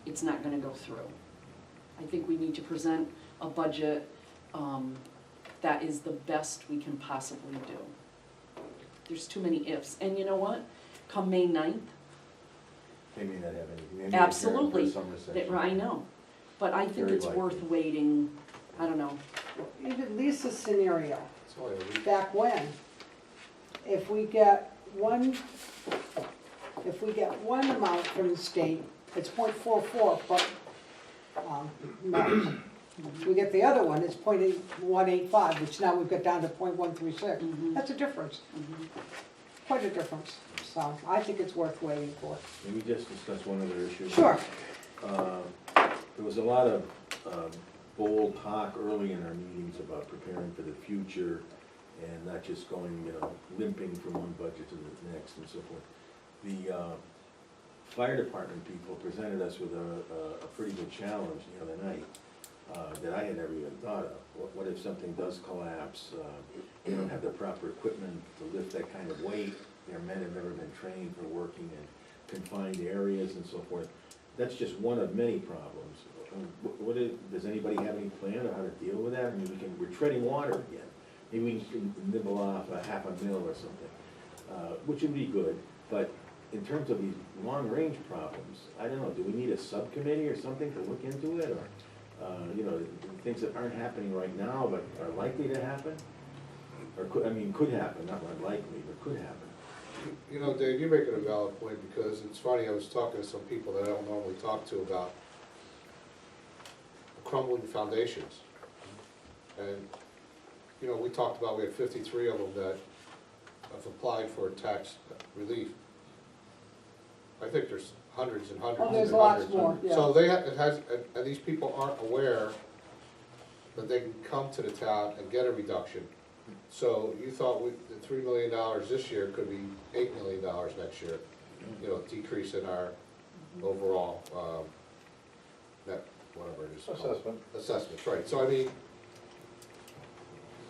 it's not gonna go through. I think we need to present a budget that is the best we can possibly do. There's too many ifs, and you know what? Come May 9th, They may not have anything. They may absolutely, adjourn for summer session. I know, but I think Very it's worth likely. waiting, I don't know. Even Lisa's scenario, It's only a week. back when, if we get one amount from the state, it's .44, but, no. We get the other one, it's .185, which now we've got down to .136. Mhm. That's a difference, Mhm. quite a difference. So I think it's worth waiting for. Let me just discuss one other issue. Sure. There was a lot of bold talk early in our meetings about preparing for the future and not just going, limping from one budget to the next and so forth. The fire department people presented us with a pretty good challenge the other night that I had never even thought of. What if something does collapse? They don't have the proper equipment to lift that kind of weight. Their men have never been trained for working in confined areas and so forth. That's just one of many problems. Does anybody have any plan on how to deal with that? I mean, we're treading water again. Maybe we can nibble off $500,000 or something, which would be good. But in terms of these long-range problems, I don't know, do we need a subcommittee or something to look into it? Or, things that aren't happening right now but are likely to happen? Or could happen, not unlikely, but could happen. You know, Dave, you're making a valid point, because it's funny, I was talking to some people that I don't normally talk to about crumbling foundations. And, you know, we talked about, we had 53 of them that have applied for tax relief. I think there's hundreds and hundreds Oh, and there's hundreds. lots more, yeah. So and these people aren't aware that they can come to the town and get a reduction. So you thought the $3 million this year could be $8 million next year, you know, decrease in our overall, net, whatever it is called. Assessment. Assessments, right. So I mean,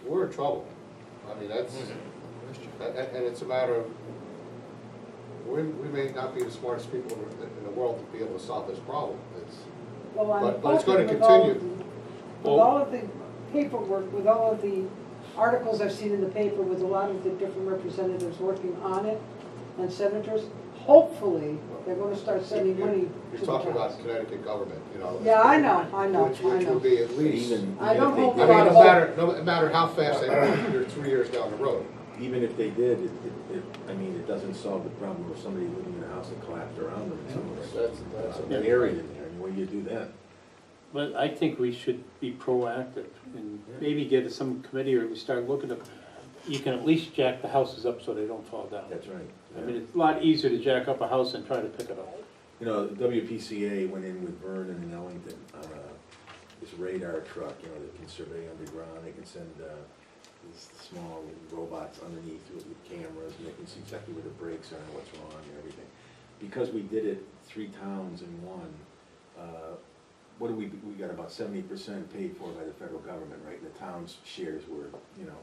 we're in trouble. I mean, that's, and it's a matter of, we may not be the smartest people in the world to be able to solve this problem. Well, I'm But it's gonna hoping with all of continue. the- With all of the paperwork, with all of the articles I've seen in the paper, with a lot of the different representatives working on it, and senators, hopefully, they're gonna start sending money You're to the talking about towns. Connecticut government, you know. Yeah, I know, Which would be at least, I don't hope I a mean, lot of no matter how fast they move, you're 3 years down the road. Even if they did, I mean, it doesn't solve the problem of somebody living in a house that collapsed around them. That's An area in there, and what do you do then? But I think we should be proactive and maybe get some committee or we start looking at, you can at least jack the houses up so they don't fall down. That's right. I mean, it's a lot easier to jack up a house than try to pick it up. You know, WPCA went in with Vernon and Ellington, this radar truck, you know, that can survey underground, they can send, these small robots underneath with cameras, and they can see exactly where the brakes are and what's wrong and everything. Because we did it 3 towns in one, what do we got about 70% paid for by the federal government, right? And the town's shares were, you know,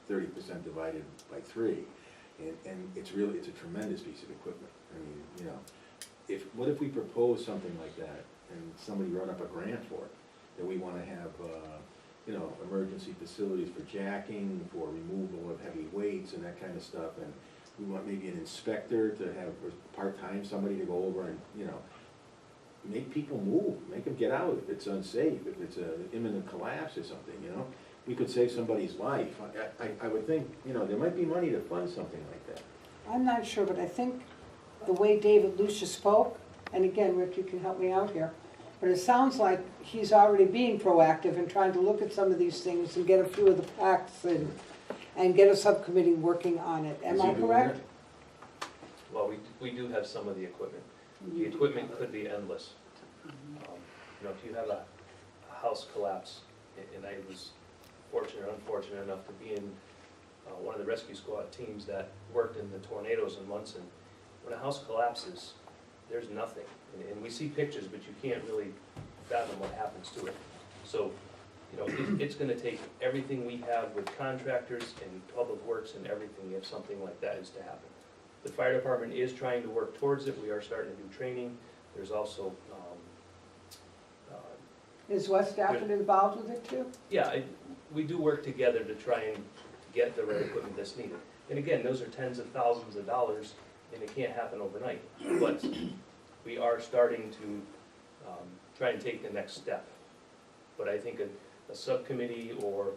30% divided by 3. And it's a tremendous piece of equipment. I mean, you know, what if we propose something like that and somebody wrote up a grant for it? That we wanna have, you know, emergency facilities for jacking, for removal of heavy weights and that kind of stuff. And we want maybe an inspector to have part-time, somebody to go over and, you know, make people move, make them get out if it's unsafe, if it's an imminent collapse or something, you know? We could save somebody's life. I would think, you know, there might be money to fund something like that. I'm not sure, but I think the way David Lucia spoke, and again, Rick, you can help me out here, but it sounds like he's already being proactive and trying to look at some of these things and get a few of the facts and get a subcommittee working on it. Am Is he I doing correct? Well, we do have some of the equipment. The equipment could be endless. You know, if you have a house collapse, and I was fortunate or unfortunate enough to be in one of the rescue squad teams that worked in the tornadoes in Munson, when a house collapses, there's nothing. And we see pictures, but you can't really fathom what happens to it. So, you know, it's gonna take everything we have with contractors and public works and everything if something like that is to happen. The fire department is trying to work towards it. We are starting to do training. There's also, Is West Stafford involved with it too? yeah, we do work together to try and get the right equipment that's needed. And again, those are tens of thousands of dollars, and it can't happen overnight. But we are starting to try and take the next step. But I think a subcommittee or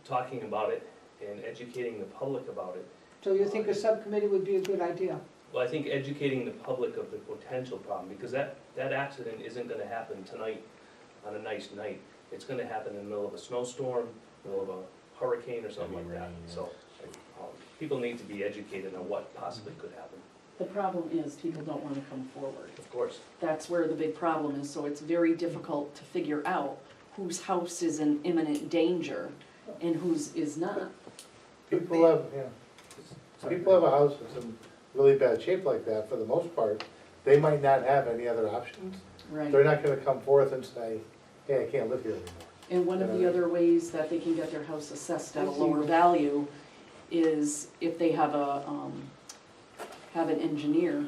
talking about it and educating the public about it. So you think a subcommittee would be a good idea? Well, I think educating the public of the potential problem, because that accident isn't gonna happen tonight on a nice night. It's gonna happen in the middle of a snowstorm, middle of a hurricane or something like that. So, people need to be educated on what possibly could happen. The problem is people don't want to come forward. Of course. That's where the big problem is, so it's very difficult to figure out whose house is in imminent danger and whose is not. People have, people have a house that's in really bad shape like that, for the most part, they might not have any other options. Right. They're not gonna come forth and say, hey, I can't live here anymore. And one of the other ways that they can get their house assessed at a lower value is if they have have an engineer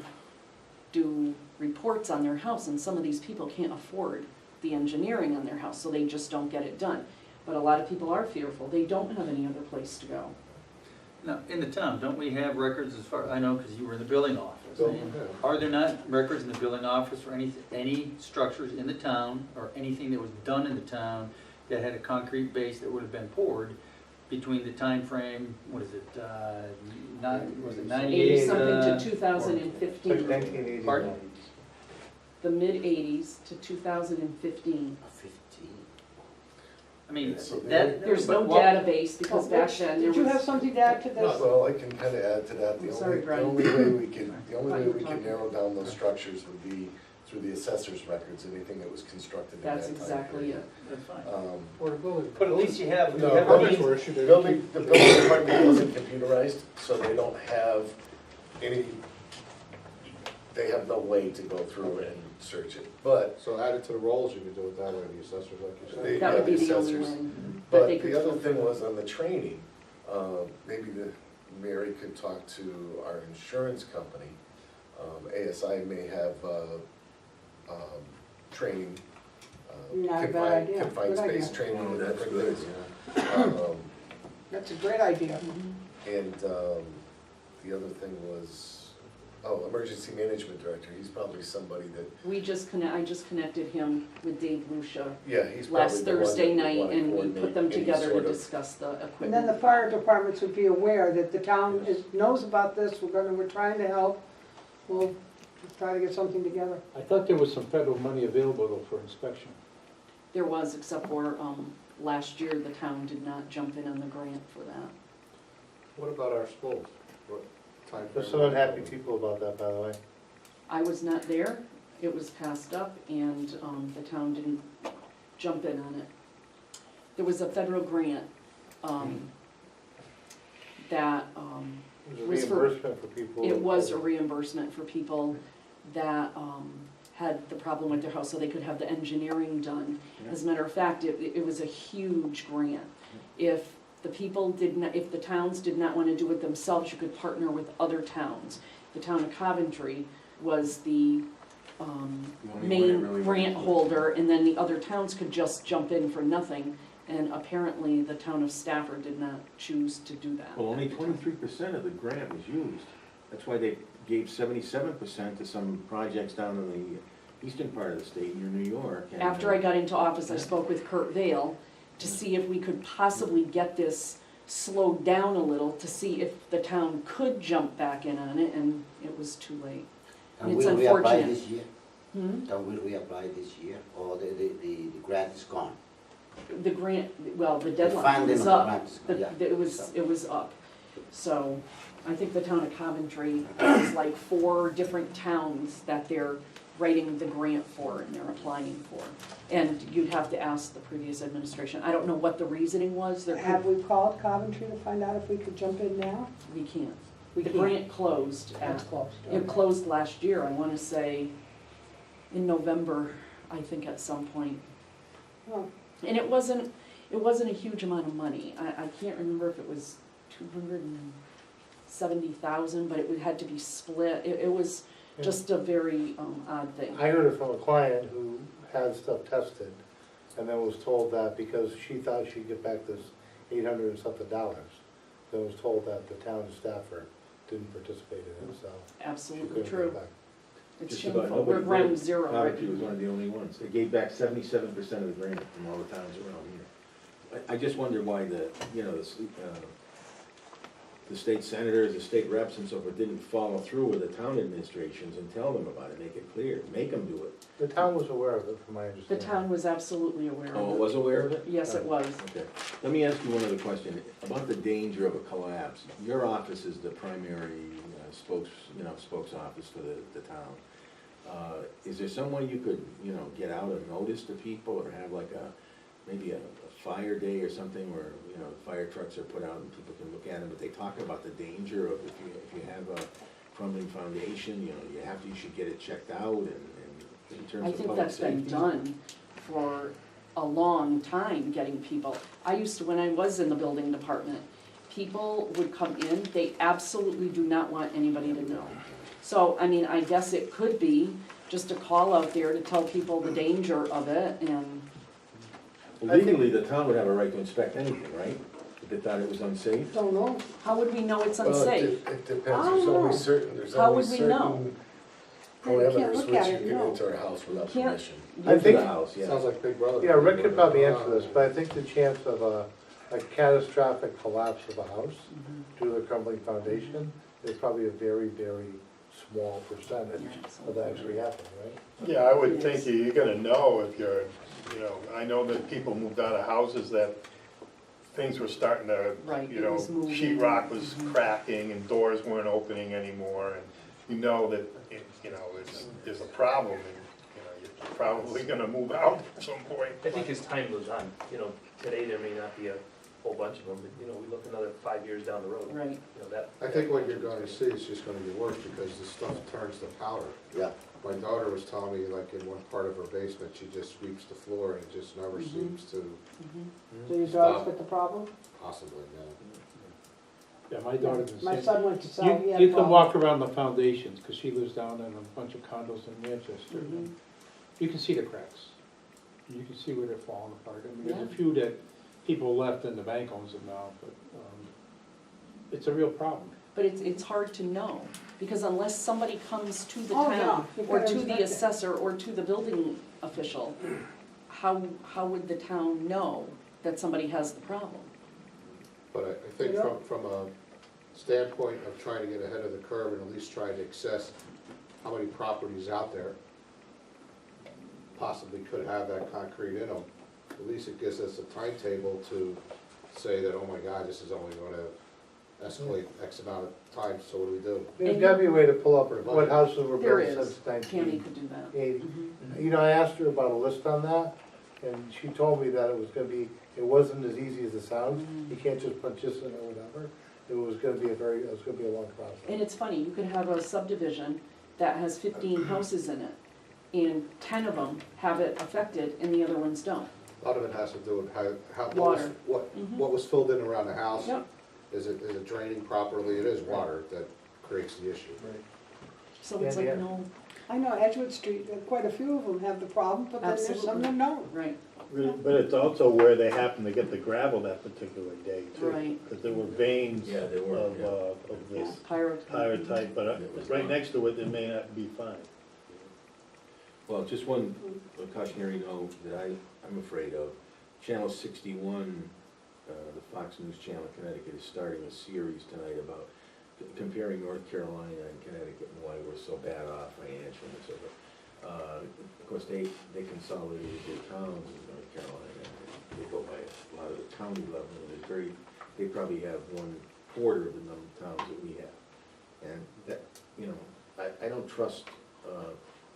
do reports on their house, and some of these people can't afford the engineering on their house, so they just don't get it done. But a lot of people are fearful, they don't have any other place to go. Now, in the town, don't we have records as far, I know because you were in the building office. So, And are there not records in the building office for any structures in the town or anything that was done in the town that had a concrete base that would have been poured between the time frame? What is it, was it 80 98? something to 2015, 1980. Pardon? the mid-80s to 2015. 15. I mean, So that. There's no but what- database because Oh, back Rich, then there did you have was, something to add to this? Well, I can kind of add to that. I'm sorry, Brian. The only way we can narrow down those structures would be through the assessor's records, anything that was constructed in that that's time exactly period. it. That's fine. Or the building. But at least you have, you No, have Buildings a were issued, The they building keep- department wasn't computerized, so they don't have any, they have no way to go through and search it. But So add it to the rolls, you could do it that way, the assessors, like you said. They- That would be the the only assessors. way. But they could the other filter. thing was on the training, maybe Mary could talk to our insurance company. ASI may have, training, Not a bad idea. confined Good idea. space training Oh, and that's different good, things. That's a great idea. And, the other thing was, emergency management director, he's probably somebody that, I just connected him with Dave Lucia yeah, he's probably last the one Thursday that would night, wanna and we coordinate put them any together to sort of- discuss the equipment. And then the fire departments would be aware that the town knows about this, we're trying to help. We'll try to get something together. I thought there was some federal money available though for inspection. There was, except for, last year, the town did not jump in on the grant for that. What about our schools? What time There's frame? some unhappy people about that, by the way. I was not there, it was passed up, and, the town didn't jump in on it. There was a federal grant, that, It was a Was for- reimbursement for people. it was a reimbursement for people that, had the problem with their house, so they could have the engineering done. As a matter of fact, it was a huge grant. If the people did not, if the towns did not wanna do it themselves, you could partner with other towns. The town of Coventry was the, The only one that main really grant went. holder, and then the other towns could just jump in for nothing. And apparently, the town of Stafford did not choose to do that. Well, only 23% of the grant was used. That's why they gave 77% to some projects down in the eastern part of the state near New York. and, After I got into office, I spoke with Kurt Vale to see if we could possibly get this slowed down a little, to see if the town could jump back in on it, and it was too late. And It's will we apply unfortunate. this year? Hmm? Then will we apply this year, or the grant is gone? The grant, well, the The deadline funding was of the up. grant is gone, yeah. It was up. So I think the town of Coventry has like 4 different towns that they're writing the grant for and they're applying for. And you'd have to ask the previous administration. I don't know what the reasoning was. Have we called Coventry to find out if we could jump in now? We can't. We The can't. grant closed. That's closed. It closed last year, I wanna say in November, I think at some point. Oh, And it wasn't a huge amount of money. I can't remember if it was 270,000, but it had to be split. It was just a very odd thing. I heard it from a client who had stuff tested, and then was told that because she thought she'd get back this $800 and something, then was told that the town of Stafford didn't participate in it, so. she Absolutely couldn't get true. it back. It's Just about shameful. We're nobody ground did. zero right Coventry was one of the only ones. They gave back 77% of the grant from all the towns around here. I just wonder why the state senators, the state reps and so forth didn't follow through with the town administrations and tell them about it, make it clear, make them do it. The town was aware of it, from my The understanding. town was absolutally aware Oh, of it it. was aware of it? Yes, it was. Okay. Let me ask you one other question. About the danger of a collapse. Your office is the primary spokes office for the town. Is there some way you could, get out a notice to people or have like maybe a fire day or something where, fire trucks are put out and people can look at them, but they talk about the danger of if you have a crumbling foundation, you should get it checked out and in terms I of think public that's been safety. done for a long time, getting people. When I was in the building department, people would come in, they absolutely do not want anybody to know. So, I guess it could be just a call out there to tell people the danger of it, and Legally, the town would have a right to inspect anything, right? If they thought it was unsafe? don't know. how would we know it's Well, unsafe? it depends, I there's don't only know. certain, there's How only would we know? certain You can't parameters look which at you it, can no. enter a house without can't- permission. I Into think- the house, yeah. Sounds like Big Brother. Yeah, Rick could probably answer this, but I think the chance of a catastrophic collapse of a house Mm-hmm. due to the crumbling foundation, is probably a very, very small percentage of that actually happening, right? Yeah, I would think you're gonna know if you're, you know, I know that people moved out of houses that things were starting to, Right, you it know, was moving. sheetrock was cracking and doors weren't opening anymore, and you know that, you know, there's a problem, and, you know, you're probably gonna move out at some point. I think as time goes on, you know, today there may not be a whole bunch of them, but, you know, we look another 5 years down the road. Right. You know, that. I think what you're gonna see is just gonna get worse because the stuff turns to powder. Yeah. My daughter was telling me, like, in one part of her basement, she just sweeps the floor and it just never Mhm. seems to Do your Stop. dogs get the problem? possibly, no. Yeah, my daughter does the My same. son went to sell, he You, had you can problems. walk around the foundations, because she lives down in a bunch of condos in Manchester. Mhm. You can see the cracks. You can see where they're falling apart. I mean, there's a Yeah. few that people left and the bank owns them now, but, it's a real problem. But it's hard to know, because unless somebody comes to the Oh, yeah, town, you or gotta to the inspect it. assessor, or to the building official, how would the town know that somebody has the problem? But I think Yeah. from a standpoint of trying to get ahead of the curve and at least try to assess how many properties out there possibly could have that concrete in them, at least it gives us a timetable to say that, oh my God, this is only gonna escalate X amount of time, so what do we do? There's gotta be a way to pull up what houses were There built is. since Tammy 1980. could do that. You know, I asked her about a list on that, and she told me that it was gonna be, it wasn't as easy as it sounds. You can't just punch this in or whatever. It was gonna be a long process. And it's funny, you could have a subdivision that has 15 houses in it, and 10 of them have it affected and the other ones don't. A lot of it has to do with how, Water. what was filled in around the house. Yep. Is it draining properly? It is water that creates the issue. So it's like, Yeah. no, I know Edgewood Street, quite a few of them have the problem, but then there's some that don't. right, But it's also where they happen to get the gravel that particular day too. Right. Because there were veins Yeah, there were, of, yeah. of this pyrotite. pyrite, but right next to it, it may not be fine. Well, just one cautionary note that I'm afraid of. Channel 61, the Fox News Channel in Connecticut is starting a series tonight about comparing North Carolina and Connecticut and why we're so bad off financially and so forth. Of course, they consolidated their towns in North Carolina. They go by a lot of the county level, and they probably have 1/4 of the number of towns that we have. And that, you know, I don't trust,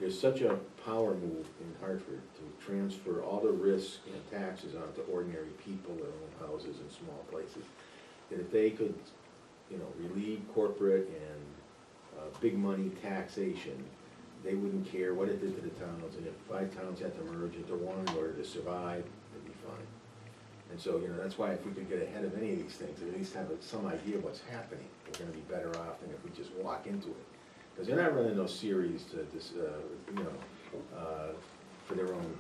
there's such a power move in Hartford to transfer all the risk and taxes onto ordinary people that own houses in small places. That if they could, you know, relieve corporate and big money taxation, they wouldn't care what it did to the towns. And if 5 towns had to merge into one in order to survive, it'd be fine. And so, you know, that's why if we could get ahead of any of these things, at least have some idea of what's happening, we're gonna be better off than if we just walk into it. Because they're not running those series to, you know, for their own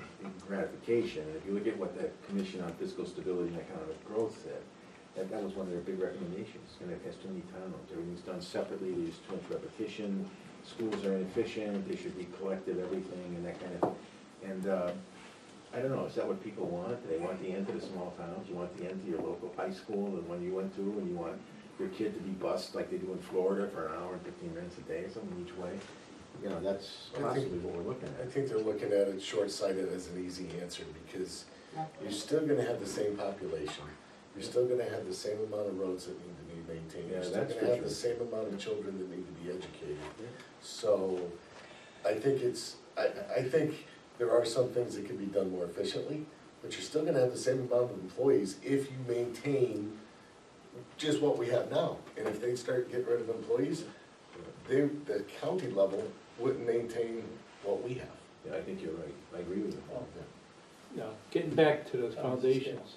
gratification. And if you look at what the Commission on Fiscal Stability and Economic Growth said, that was one of their big recommendations. And it has too many towns, everything's done separately, there's too much repetition, schools are inefficient, they should be collective, everything, and that kind of, and, I don't know, is that what people want? Do they want the end to the small towns? You want the end to your local high school, the one you went to, and you want your kid to be bused like they do in Florida for an hour and 15 minutes a day, something each way? You know, that's possibly what we're looking I at. think they're looking at it short-sighted as an easy answer, because you're still gonna have the same population. You're still gonna have the same amount of roads that need to be maintained. Yeah, You're still that's gonna for have the sure. same amount of children that need to be educated. So, I think I think there are some things that can be done more efficiently, but you're still gonna have the same amount of employees if you maintain just what we have now. And if they start getting rid of employees, the county level wouldn't maintain what we have. Yeah, I think you're right. I agree with you. Now, getting back to those foundations,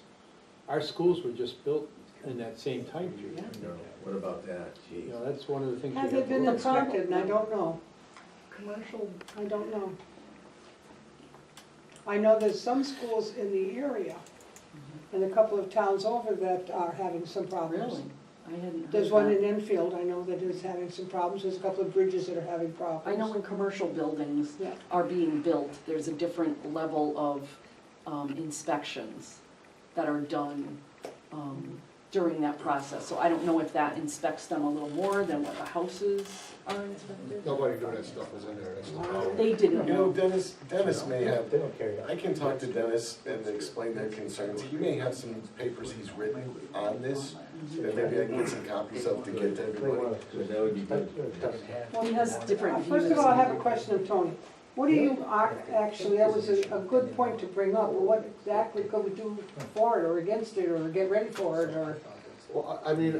our schools were just built in that same time period. No, what about that? Jeez. You know, that's one of the things we Has have it to been look at. inspected, and I don't know. Commercial, I don't know. I know there's some schools in the area, and a couple of towns over that are having some problems. really? I hadn't heard There's one that. in Enfield, I know that is having some problems, there's a couple of bridges that are having problems. I know when commercial buildings Yeah. are being built, there's a different level of inspections that are done during that process. So I don't know if that inspects them a little more than what the houses are inspected. Nobody knew that stuff was in there, that's the problem. They didn't You know, know. Dennis may have, They don't care. I can talk to Dennis and explain their concerns. He may have some papers he's written on this, that maybe I can get some copies of to get to everybody. That would be good. He has different views. First of all, I have a question of Tony. What do you, actually, that was a good point to bring up, but what exactly could we do for it, or against it, or get ready for it, or? Well, I mean,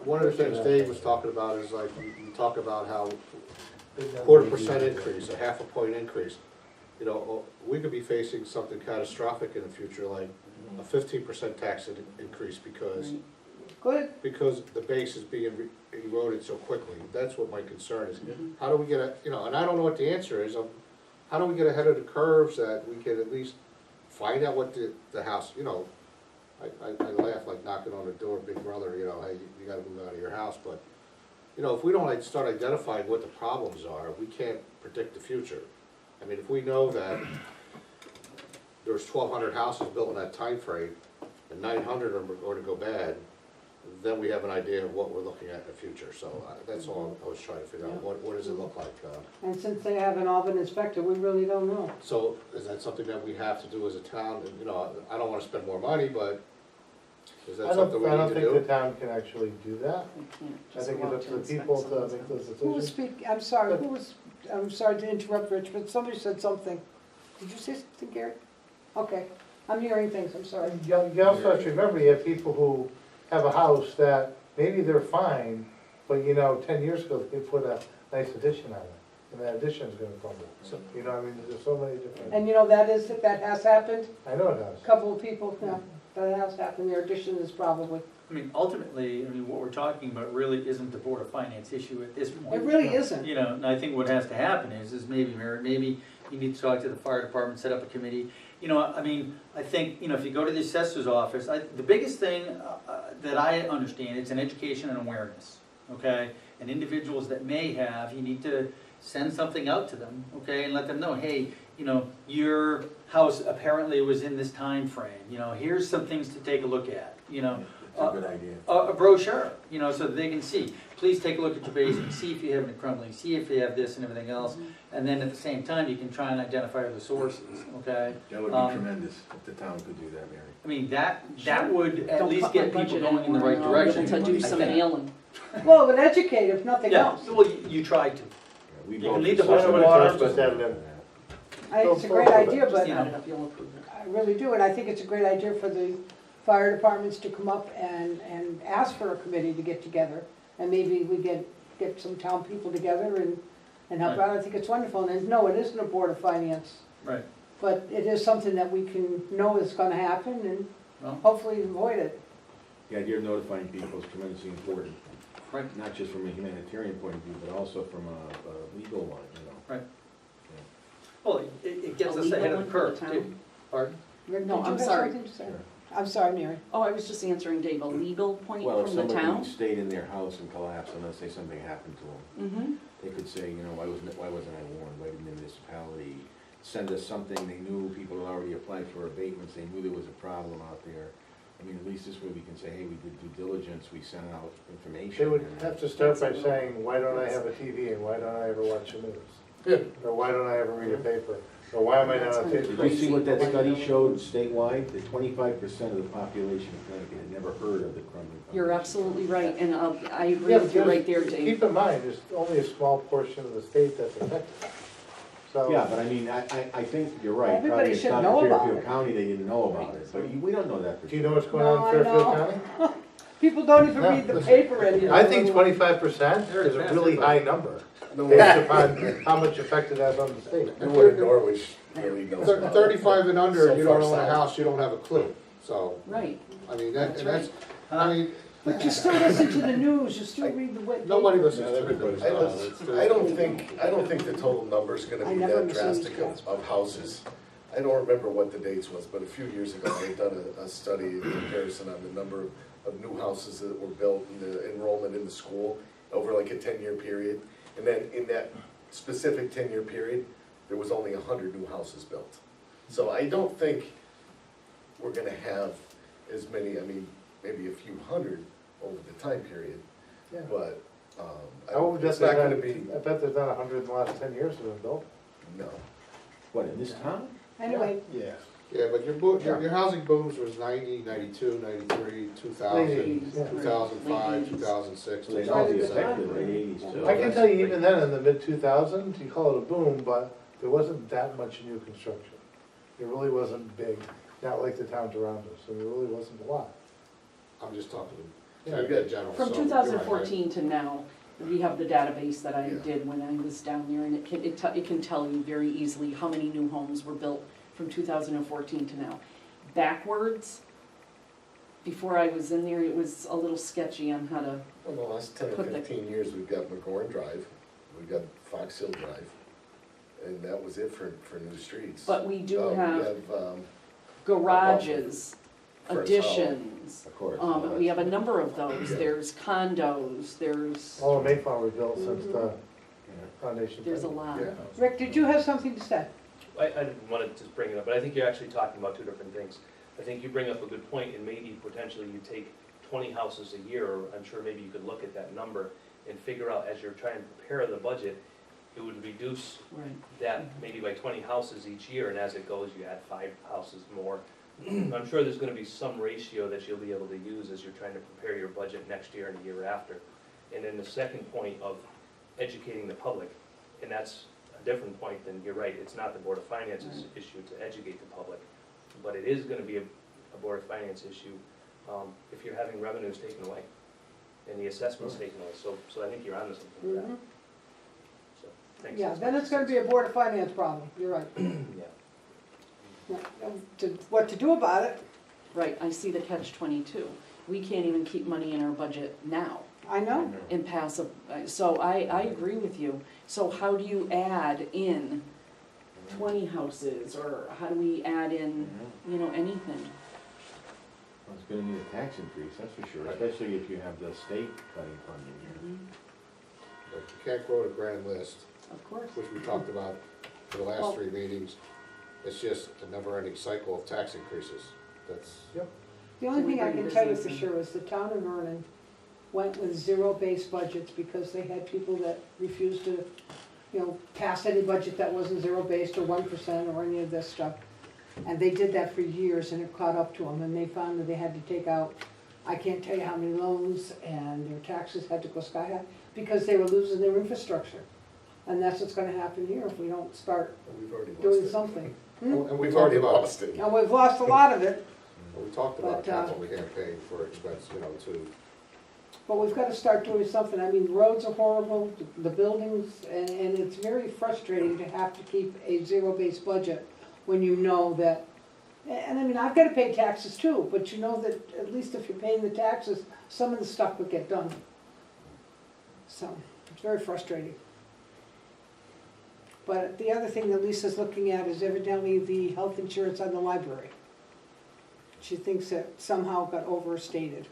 one of the things Dave was talking about is like, you talk about how 0.25% increase, a 0.5 point increase. You know, we could be facing something catastrophic in the future, like a 15% tax increase because the base is being eroded so quickly. That's what my concern is. How do we get and I don't know what the answer is. How do we get ahead of the curves that we can at least find out what the house, I laugh like knocking on the door, big brother, hey, you gotta move out of your house, but, if we don't start identifying what the problems are, we can't predict the future. I mean, if we know that there's 1,200 houses built in that time frame, and 900 are going to go bad, then we have an idea of what we're looking at in the future, so that's all I was trying to figure out, what does it look like? And since they haven't all been inspected, we really don't know. So, is that something that we have to do as a town, and, I don't wanna spend more money, but is that something we I don't need to think the do? town can actually do that. We can't I just think go it's out up to to the inspect people to something. make those Who was decisions. speaking, I'm sorry to interrupt, Rich, but somebody said something. Did you say something, Gary? Okay, I'm hearing things, I'm sorry. You also have to remember, you have people who have a house that maybe they're fine, but 10 years ago, they put a nice addition on it, and that addition's gonna crumble. So, there's so many different, And that has happened, I know it has. a couple of people, that has happened, their addition is probably, I mean, ultimately, what we're talking about really isn't the Board of Finance issue at this point. it really isn't. And I think what has to happen is maybe, Mary, maybe you need to talk to the fire department, set up a committee. I think, if you go to the assessor's office, the biggest thing that I understand, it's an education and awareness, okay? And individuals that may have, you need to send something out to them, okay, and let them know, hey, your house apparently was in this time frame. Here's some things to take a look at, That's a good idea. a brochure, so that they can see. Please take a look at your basement, see if you have any crumbling, see if you have this and everything else. And then at the same time, you can try and identify the sources, okay? That would be tremendous if the town could do that, Mary. I mean, that would at Don't least cut my get people budget going in the anymore, right and I'll be direction. able to do some mailing. Well, but educate, if nothing Yeah, else. well, you tried to. We You can vote lead for the horse to something. water, Just have them. It's a great idea, but Just add it up, you'll approve it. I really do, and I think it's a great idea for the fire departments to come up and ask for a committee to get together. And maybe we get some town people together and help out. I think it's wonderful. And no, it isn't a Board of Finance, Right. but it is something that we can know is gonna happen and Well, hopefully avoid it. The idea of notifying people is tremendously important, right. not just from a humanitarian point of view, but also from a legal one, Right. Well, it gets A us legal ahead of one the for the curve, town? too. Pardon? Rick, No, did you I'm have sorry. something to say? I'm sorry, Mary. Oh, I was just answering Dave, a legal point Well, if from the somebody town? stayed in their house and collapsed, and let's say something happened to them, Mm-hmm. they could say, why wasn't I warned? Why didn't the municipality send us something? They knew people had already applied for abatements, they knew there was a problem out there. I mean, at least this way we can say, hey, we did due diligence, we sent out information. They would and- have to start by saying, why don't I have a TV and why don't I ever watch the news? Or why don't I ever read a paper? Or why am I not on Did Facebook? you see what that study showed statewide? That 25% of the population of Connecticut had never heard of the crumbling. You're absolutely right, and I agree Yeah, with you because right there, Dave. Keep in mind, there's only a small portion of the state that's affected. So. Yeah, but I mean, I think you're right. Everybody Probably should not know in about Fairfield it. County, they didn't know about it, but we don't know that for Do you sure. know what's going on No, I in Fairfield know. County? People don't even No, read the listen. paper anymore. I think 25% is a really high number, based upon how much effect it has on the state. No one in Norwich really knows about it. 35 and under, So you far don't own a south. house, you don't have a clue, so, Right. I mean, That's that's, I mean, But you still listen to the news, you still read the web. nobody paper. listens to the I don't think the total number's gonna I be never that understood drastic these of houses. I don't remember what the dates was, but a few years ago, they'd done a study in comparison on the number of new houses that were built and the enrollment in the school over like a 10-year period. And then in that specific 10-year period, there was only 100 new houses built. So I don't think we're gonna have as many, I mean, maybe a few hundred over the time period, Yeah. but, I would it's bet not gonna there's be, not, I bet there's not 100 in the last 10 years that have been built. no. What, in this town? Anyway, Yeah. Yeah, but your housing booms was 90, 92, 93, 2000, Yeah. 2005, 2006. So they Right all at the affected time. late eighties too. I can tell you even then, in the mid-2000s, you call it a boom, but there wasn't that much new construction. It really wasn't big, not like the towns around us, so there really wasn't a lot. I'm just talking Yeah, in general. From so you're right. 2014 to now, we have the database that I Yeah. did when I was down there, and it can tell you very easily how many new homes were built from 2014 to now. Backwards, before I was in there, it was a little sketchy on how to, In the last 10 or Put the- 15 years, we've got McGorn Drive, we've got Fox Hill Drive, and that was it for new streets. but we do We have um, garages, First Hollow, additions. Of course. We have a number of those. Yeah. There's condos, there's, All of Mayflower was built since the foundation. there's a lot. Yeah. Rick, did you have something to say? I didn't want to just bring it up, but I think you're actually talking about two different things. I think you bring up a good point, and maybe potentially you take 20 houses a year, or I'm sure maybe you could look at that number and figure out, as you're trying to prepare the budget, it would reduce Right. that maybe by 20 houses each year, and as it goes, you add 5 houses more. I'm sure there's gonna be some ratio that you'll be able to use as you're trying to prepare your budget next year and the year after. And then the second point of educating the public, and that's a different point than, you're right, it's not the Board of Finance's issue to educate the public, but it is gonna be a Board of Finance issue if you're having revenues taken away and the assessments taken away, so I think you're onto something with that. Mhm. So, thanks. Yeah, then it's gonna be a Board of Finance problem, you're right. Yeah. What to do about it, Right, I see the catch-22. We can't even keep money in our budget now I know. and pass so I agree with you. So how do you add in 20 houses, or how do we add in, anything? Well, it's gonna need a tax increase, that's for sure, especially if you have the state cutting funding here. But you can't grow the grand list, Of course. which we talked about for the last 3 meetings. It's just a never-ending cycle of tax increases. That's, The only thing I can tell you for sure is the town of Vernon went with zero-based budgets because they had people that refused to, pass any budget that wasn't zero-based or 1% or any of this stuff. And they did that for years, and it caught up to them, and they found that they had to take out, I can't tell you how many loans, and their taxes had to go sky high, because they were losing their infrastructure. And that's what's gonna happen here if we don't start We've already lost doing it. something. and We've already lost it. And we've lost a lot of it, we talked about But, capital campaign for expense, to, but we've gotta start doing something. I mean, the roads are horrible, the buildings, and it's very frustrating to have to keep a zero-based budget when you know that, and I mean, I've gotta pay taxes too, but you know that at least if you're paying the taxes, some of the stuff would get done. So, it's very frustrating. But the other thing that Lisa's looking at is evidently the health insurance on the library. She thinks that somehow got overstated.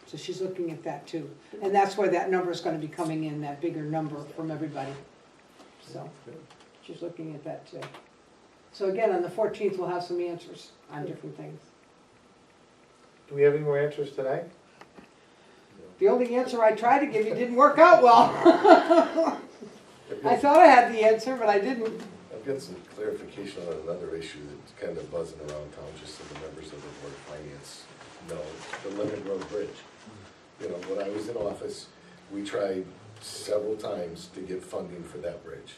So she's looking at that too. And that's where that number is gonna be coming in, that bigger number from everybody. So, she's looking at that too. So again, on the 14th, we'll have some answers on different things. Do we have any more answers today? The only answer I tried to give you didn't work out well. I thought I had the answer, but I didn't. I've got some clarification on another issue that's kind of buzzing around town, just so the members of the Board of Finance know, the Lemon Road Bridge. When I was in office, we tried several times to get funding for that bridge.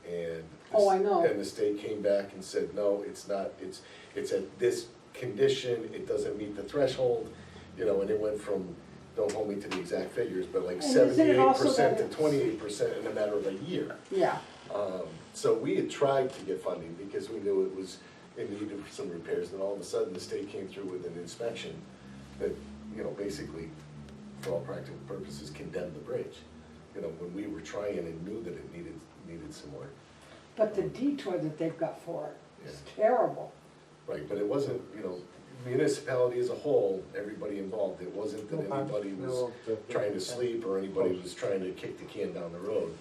And Oh, I know. And the state came back and said, no, it's not, it's at this condition, it doesn't meet the threshold, and it went from, don't hold me to the exact figures, but like And isn't it also 78% that to it's- 28% in a matter of a year. Yeah. So we had tried to get funding because we knew it was in need of some repairs, and all of a sudden the state came through with an inspection that, basically, for all practical purposes, condemned the bridge. When we were trying and knew that it needed some work. But the detour that they've got for it is Yeah. terrible. Right, but it wasn't, municipality as a whole, everybody involved, it wasn't that anybody was trying to sleep or anybody was trying to kick the can down the road.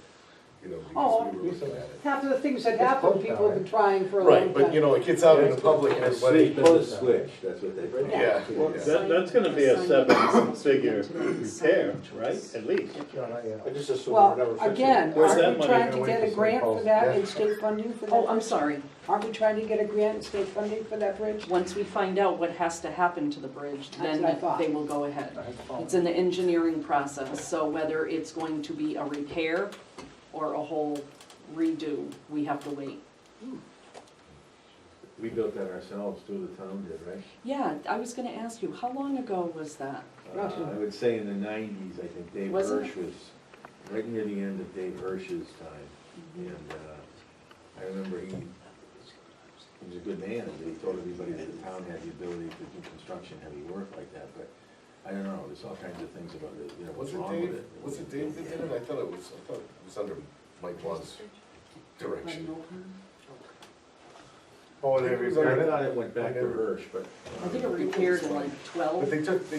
you know, Oh, because we were looking at it. Half of the things that It's happen, close now, people have been right? trying for a long Right, time. but you know, it gets out in the public and everybody. Switch, that's what they. Yeah. Well, Yeah. that's gonna be a seven-figure repair, right, at least? No, not yet. I just assume we're never Well, fixing again, it. Where's that aren't we money trying gonna to get wait a for grant St. for that Paul's? and state funding for that? Oh, I'm bridge? sorry. Aren't we trying to get a grant and state funding for that bridge? Once we find out what has to happen to the bridge, That's then what I thought. they will go ahead. It's in the engineering process, so whether it's going to be a repair or a whole redo, we have to wait. We built that ourselves too, the town did, right? Yeah, I was gonna ask you, how long ago was that? I would say in the nineties, I think Dave Was it? Hirsch was right near the end of Dave Hirsch's time. And I remember he was a good man, and he told everybody that the town had the ability to do construction heavy work like that, but I don't know, there's all kinds of things about it, you know, what's Was it wrong with Dave, it. was it Dave that did it? I thought it was under Mike Blunt's direction. Oh, they I repaired it? thought it went back to Hirsch, but. I think it repaired in like But 12, they took the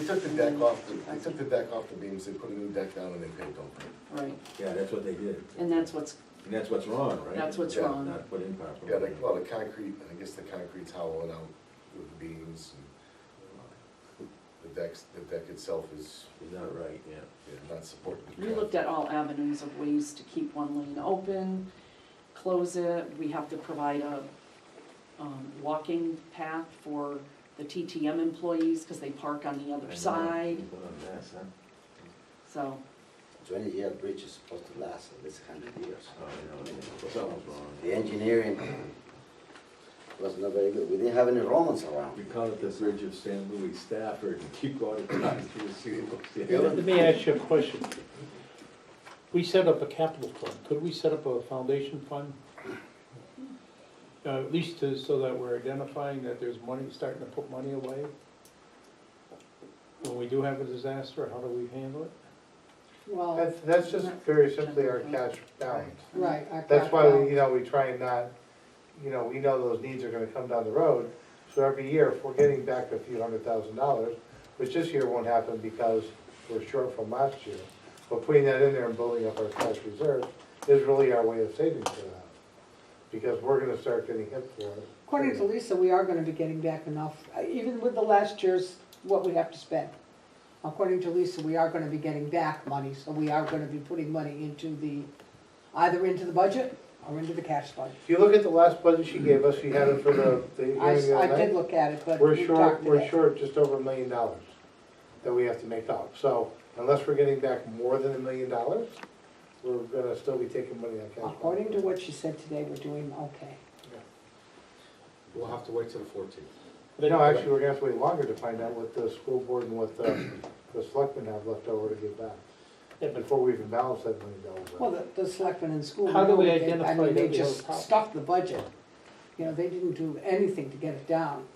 deck off, the beams, they put a new deck down and they paved over it. right, Yeah, that's what they did. and that's what's, And that's what's wrong, right? That's what's Yeah, wrong. Not put in properly. Yeah, like, well, the concrete, I guess the concrete's hollowing out with the beams and the deck itself is, Is not right, yeah. not supporting. the we ground. looked at all avenues of ways to keep one lane open, close it, we have to provide a walking path for the TTM employees, because they park on the I other know. side, What a mess, huh? so. 20-year bridge is supposed to last at least 100 years. Oh, I know, something's wrong. The engineering was not very good. We didn't have any Romans around. We call it the Bridge of St. Louis, Stafford, and keep going through the city. Let me ask you a question. We set up a capital fund, could we set up a foundation fund? At least so that we're identifying that there's money, starting to put money away? When we do have a disaster, how do we handle it? Well, That's just very simply our cash balance. right. our That's cash why we, balance. you know, we try and not, you know, we know those needs are gonna come down the road. So every year, if we're getting back a few $100,000, which this year won't happen because we're short from last year, but putting that in there and building up our cash reserves is really our way of saving for that. Because we're gonna start getting hit for it. According to Lisa, we are gonna be getting back enough, even with the last year's, what we have to spend. According to Lisa, we are gonna be getting back money, so we are gonna be putting money into either into the budget or into the cash fund. If you look at the last budget she gave us, she had it for the hearing the I other did night. look at it, but We're we short, talked we're today. short just over $1 million that we have to make up. So unless we're getting back more than $1 million, we're gonna still be taking money on cash. According to what she said today, we're doing okay. We'll have to wait till the 14th. No, actually, we're gonna have to wait longer to find out what the school board and what the selectmen have left over to give back. Before we even balance that $1 million. Well, the selectmen in school, How do we I identify mean, they that we have a just problem? stuffed the budget. You know, they didn't do anything to get it down.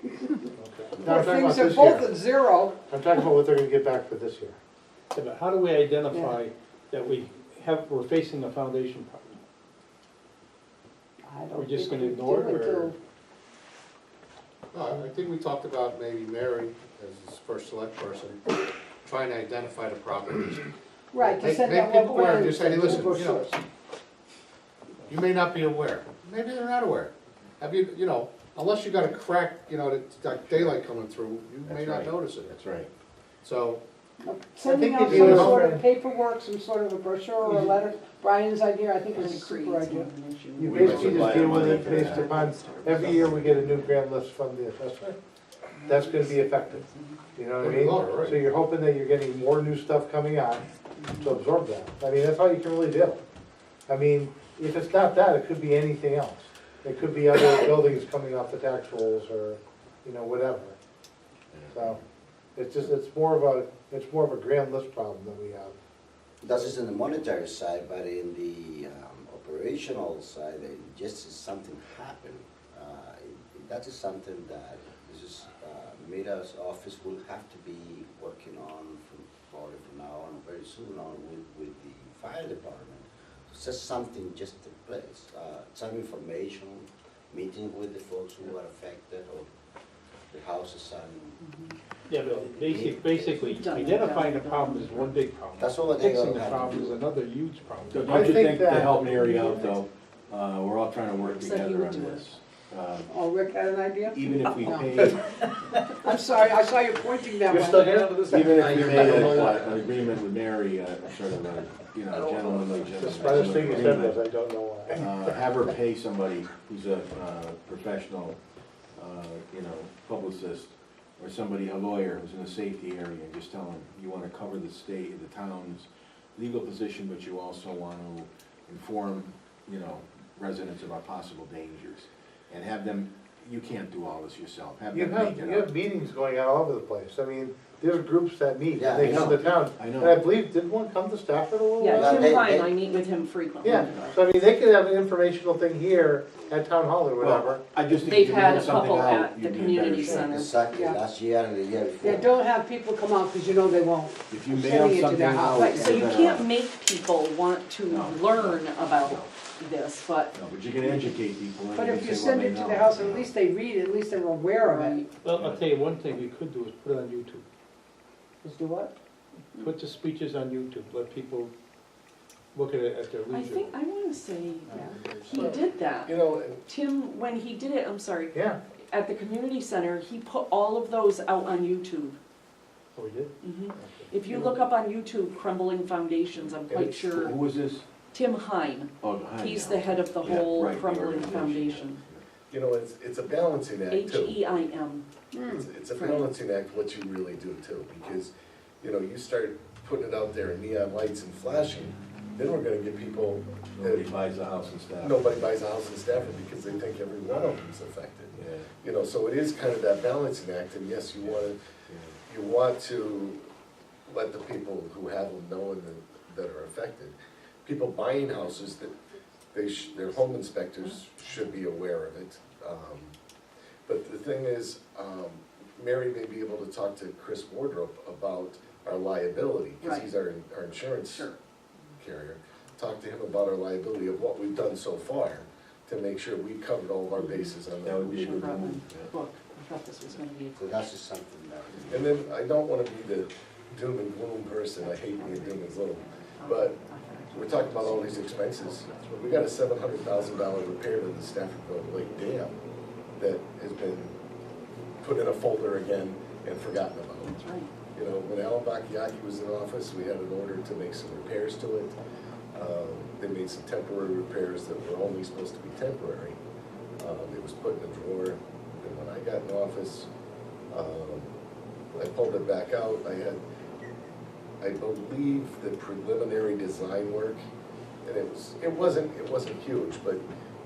Okay. No, I'm Well, talking about things are this both year. at zero. I'm talking about what they're gonna get back for this year. Yeah, but how do we identify that we're facing a foundation problem? I don't We're just think gonna we ignore do it, or- until- I think we talked about maybe Mary, as the first select person, trying to identify the properties. Right, to Make send make out people what aware, just say, hey, plans, listen, you know, brochures. you may not be aware, maybe they're not aware. Have you, you know, unless you got a crack, you know, that daylight coming through, you may That's not right. notice it. That's right. So, Sending think out if some you- sort of paperwork, some sort of a brochure or a letter, Brian's idea, I think is a It super creates idea. more of an issue. You We basically must just apply deal with money it for based that. upon, every year we get a new grand list from the assessor. That's gonna be effective, you know what I mean? Oh, right. So you're hoping that you're getting more new stuff coming on to absorb that. I mean, that's all you can really do. I mean, if it's not that, it could be anything else. It could be other buildings coming off the tax rolls or, you know, whatever. So, it's just, it's more of a grand list problem that we have. That is in the monetary side, but in the operational side, just as something happened, that is something that this is, Mitta's office will have to be working on probably from now on, very soon on with the fire department. Just something just took place, some information, meeting with the folks who are affected or the houses and Yeah, but basically, We've done that identifying the down. problem is one big problem. That's all they Fixing the have to problem do. is another huge problem. Don't I you think think to that- help Mary out though, we're all trying to work Said he together would on do it. this. Oh, Rick had an idea? Even if we No. paid, I'm sorry, I saw you pointing that You're way. still here? even if we made an agreement with Mary, sort of a, gentlemanly Just by the thing you said was, agreement. I don't know why. Have her pay somebody who's a professional, publicist, or somebody, a lawyer who's in a safety area, and just tell them, you wanna cover the state, the town's legal position, but you also want to inform, residents about possible dangers. And have them, you can't do all this yourself, have You them have, make you it up. have meetings going on all over the place. I mean, there's groups that meet, Yeah, and they I come to know. town. I And know. I believe, did one come to Stafford a little Yeah, while? Yeah, Tim they- Hine, I meet with him frequently. Yeah, so I mean, they could have an informational thing here at Town Hall or whatever. Well, I just think They've if you had want a something couple out, at the you'd be in community better shape. center. Exactly, Yeah. last year and the year before. Yeah, don't have people come out, because you know they won't. If you Sending mail it to something their house. out. Right, so you you're better can't off. make people want to No. learn about this, but, No, but you can educate people. and But you if can you say, well, send they it to know. their house, at least they read it, at least they're aware of it. right, Well, I'll tell you, one thing we could do is put it on YouTube. Just do what? Put the speeches on YouTube, let people look at it at their I leisure. think, I wanna say, he did that. Tim, when he did it, I'm sorry, Yeah, at the community center, he put all of those out on YouTube. oh, we did? Mhm. If you look up on YouTube, Crumbling Foundations, I'm quite sure, Who was this? Tim Hine, Oh, hi, he's yeah. the head of the Yeah, whole right, the Crumbling organization. Foundation. It's a balancing act too. HEIM. It's a Right. balancing act what you really do too, because, you start putting it out there in neon lights and flashing, then we're gonna get people Nobody that, buys a house and stuff. nobody buys a house in Stafford because they think every one of them's affected. Yeah. So it is kind of that balancing act, and yes, you want to let the people who have them know and that are affected. People buying houses, that their home inspectors should be aware of it. But the thing is, Mary may be able to talk to Chris Wardrop about our liability, because Right. he's our insurance Sure. carrier. Talk to him about our liability of what we've done so far, to make sure we've covered all of our bases on That that. would be a Should've good brought my move. book, I thought this was gonna be. So that's just something that. And then, I don't wanna be the doom and gloom person, I hate being doom and gloom, but we're talking about all these expenses. We got a $700,000 repair to the Staffordville Lake Dam that has been put in a folder again and forgotten about. That's right. When Alan Bakayaki was in office, we had an order to make some repairs to it. They made some temporary repairs that were only supposed to be temporary. It was put in a drawer, and when I got in office, I pulled it back out. I believe the preliminary design work, and it wasn't huge, but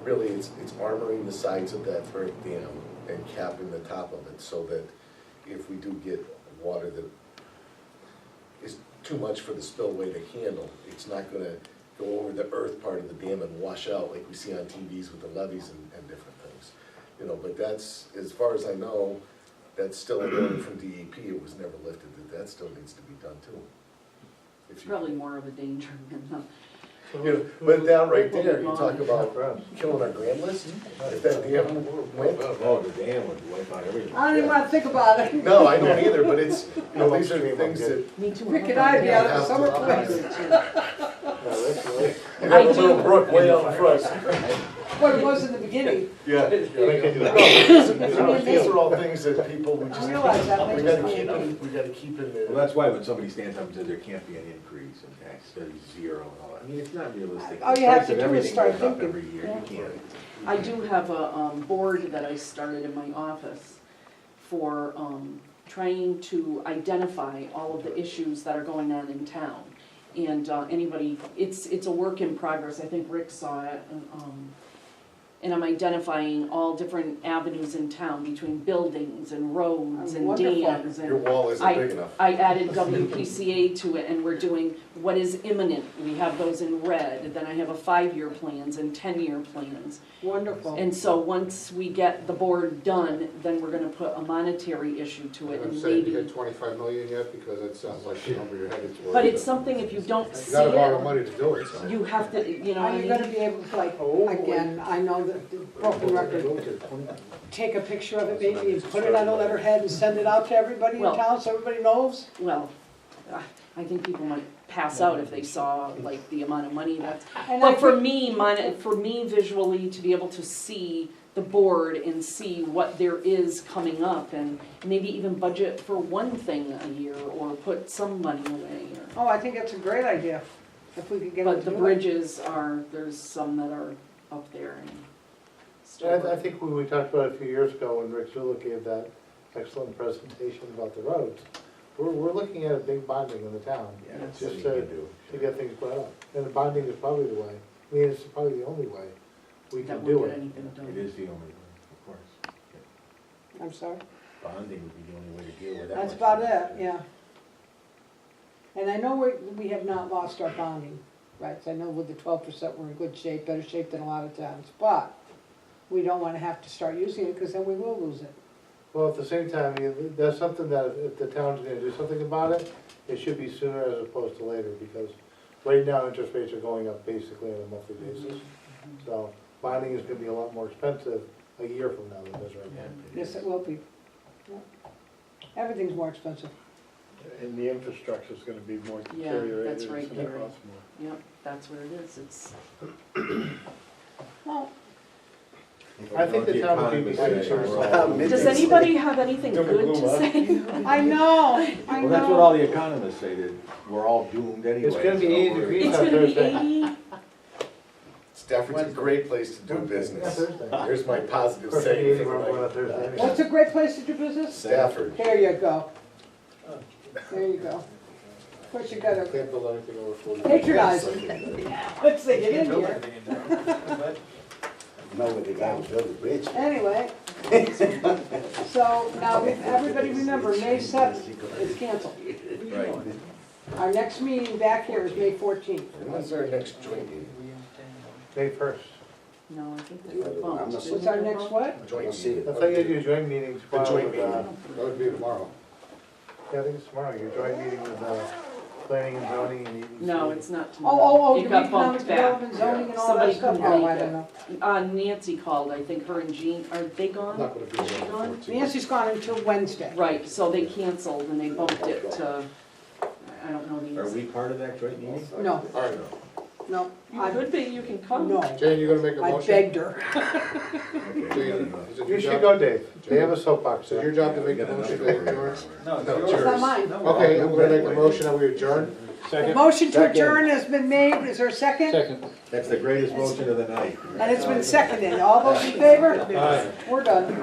really it's armoring the sides of that earth dam and capping the top of it, so that if we do get water that is too much for the spillway to handle, it's not gonna go over the earth part of the dam and wash out like we see on TVs with the levees and different things. But that's, as far as I know, that's still an order from DEP, it was never lifted, that still needs to be done too. It's probably more of a danger than the. But down right there, you talk about killing our grand list, if that dam went. Oh, the dam would wipe out everything. I don't even wanna think about it. No, I don't either, but it's, these are the things that, Me too. Rick and I be out at the summer place. you have a little brook way out in front. What it was in the beginning. Yeah. These are all things that people, we I just, realize that we makes gotta us keep happy. it, we gotta keep it Well, in that's why when somebody stands up and says there can't be an increase in tax, there's zero and all that, I mean, it's not realistic. All The you have price to of do is everything start goes up thinking. every year, you can't. I do have a board that I started in my office for trying to identify all of the issues that are going on in town. And anybody, it's a work in progress, I think Rick saw it, and I'm identifying all different avenues in town between buildings and roads and Wonderful. dams and. Your wall isn't big enough. I added WPCA to it, and we're doing what is imminent. We have those in red, then I have a 5-year plans and 10-year plans. Wonderful. And so once we get the board done, then we're gonna put a monetary issue to it I'm and saying, you maybe, hit 25 million yet, because it sounds like the number you're headed towards. but it's something, if you don't You see gotta borrow it, money to do it, so. you have to, you know what Are I you gonna mean? be able to, like, again, I know that the broken record, take a picture of it maybe and put it on a letterhead and send it out to everybody in Well- town so everybody knows? Well, I think people might pass out if they saw like the amount of money that's, And I but for think- for me visually, to be able to see the board and see what there is coming up and maybe even budget for one thing a year or put some money away or. Oh, I think that's a great idea, if we could get them But to the do it. bridges are, there's some that are up there and still. I think when we talked about it a few years ago, when Rick Zulik gave that excellent presentation about the roads, we're looking at a big bonding in the town, Yeah, that's just what you to, can do. to get things brought up. And the bonding is probably the way, I mean, it's probably the only way we That can won't do get it. anything done. It is the only way, of course. I'm sorry? Bonding would be the only way to deal with that. That's much about money. it, yeah. And I know we have not lost our bonding rights. I know with the 12%, we're in good shape, better shape than a lot of towns. But we don't want to have to start using it because then we will lose it. Well, at the same time, that's something that if the town's gonna do something about it, it should be sooner as opposed to later, because right now, interest rates are going up basically on a monthly basis. So bonding is gonna be a lot more expensive a year from now than it is right now. Yes, it will be. Yeah. Everything's more expensive. And the infrastructure's gonna be more Yeah, deteriorated, that's it's right, gonna Gary. cost more. Yep, that's what it is, it's, Well, I think the town would be Economists say concerned. we're all- does anybody have anything Doom and good to gloom, huh? say? I know, I Well, that's what all know. the economists say, that we're all doomed anyway. It's gonna be so 80 we're- degrees. It's gonna be 80, Stafford's a great place to do Yeah, business. Thursday. Here's my positive Of course, saying we're for going on the Thursday night. anyway. What's a great place to do business? Stafford. There you go. There you go. Of course, you gotta Can't build anything over 40. patronize it. Let's say, get in here. No, but they gotta build a bridge. Anyway, so now, if everybody remember, May 7th is canceled. Right. Our next meeting back here is May 14th. When's our next joint meeting? May 1st. no, I think they were I'm bumped. not- What's our next what? Joint see it. meeting. I thought you had your joint meetings. The filed joint with, meeting. That would be tomorrow. Yeah, I think it's tomorrow, your joint meeting with, planning and zoning and EDC. No, it's not Oh, tomorrow. oh, It the got economic bumped back. development zoning and all Somebody that stuff? couldn't Oh, make I it. don't know. Nancy called, I think her and Jean, are they gone? Not gonna be Is she there on gone? the 14th. Nancy's gone until Wednesday. Right, so they canceled and they bumped it to, I don't know the Are answer. we part of that joint meeting? No, All right, no, You I, could be, you can come. no, Jane, you gonna make a I motion? begged her. Okay. Jane, is it You your should job? go, Dave. They have a soapbox Is it your there. job to make the motion to adjourn? No, it's No, yours. It's not mine. Okay, I'm gonna make a motion that we adjourn. The Second, motion to Second. adjourn has been made. Is there a second? second. That's the greatest motion of the night. And it's been seconded. All those in favor? Aye. We're done.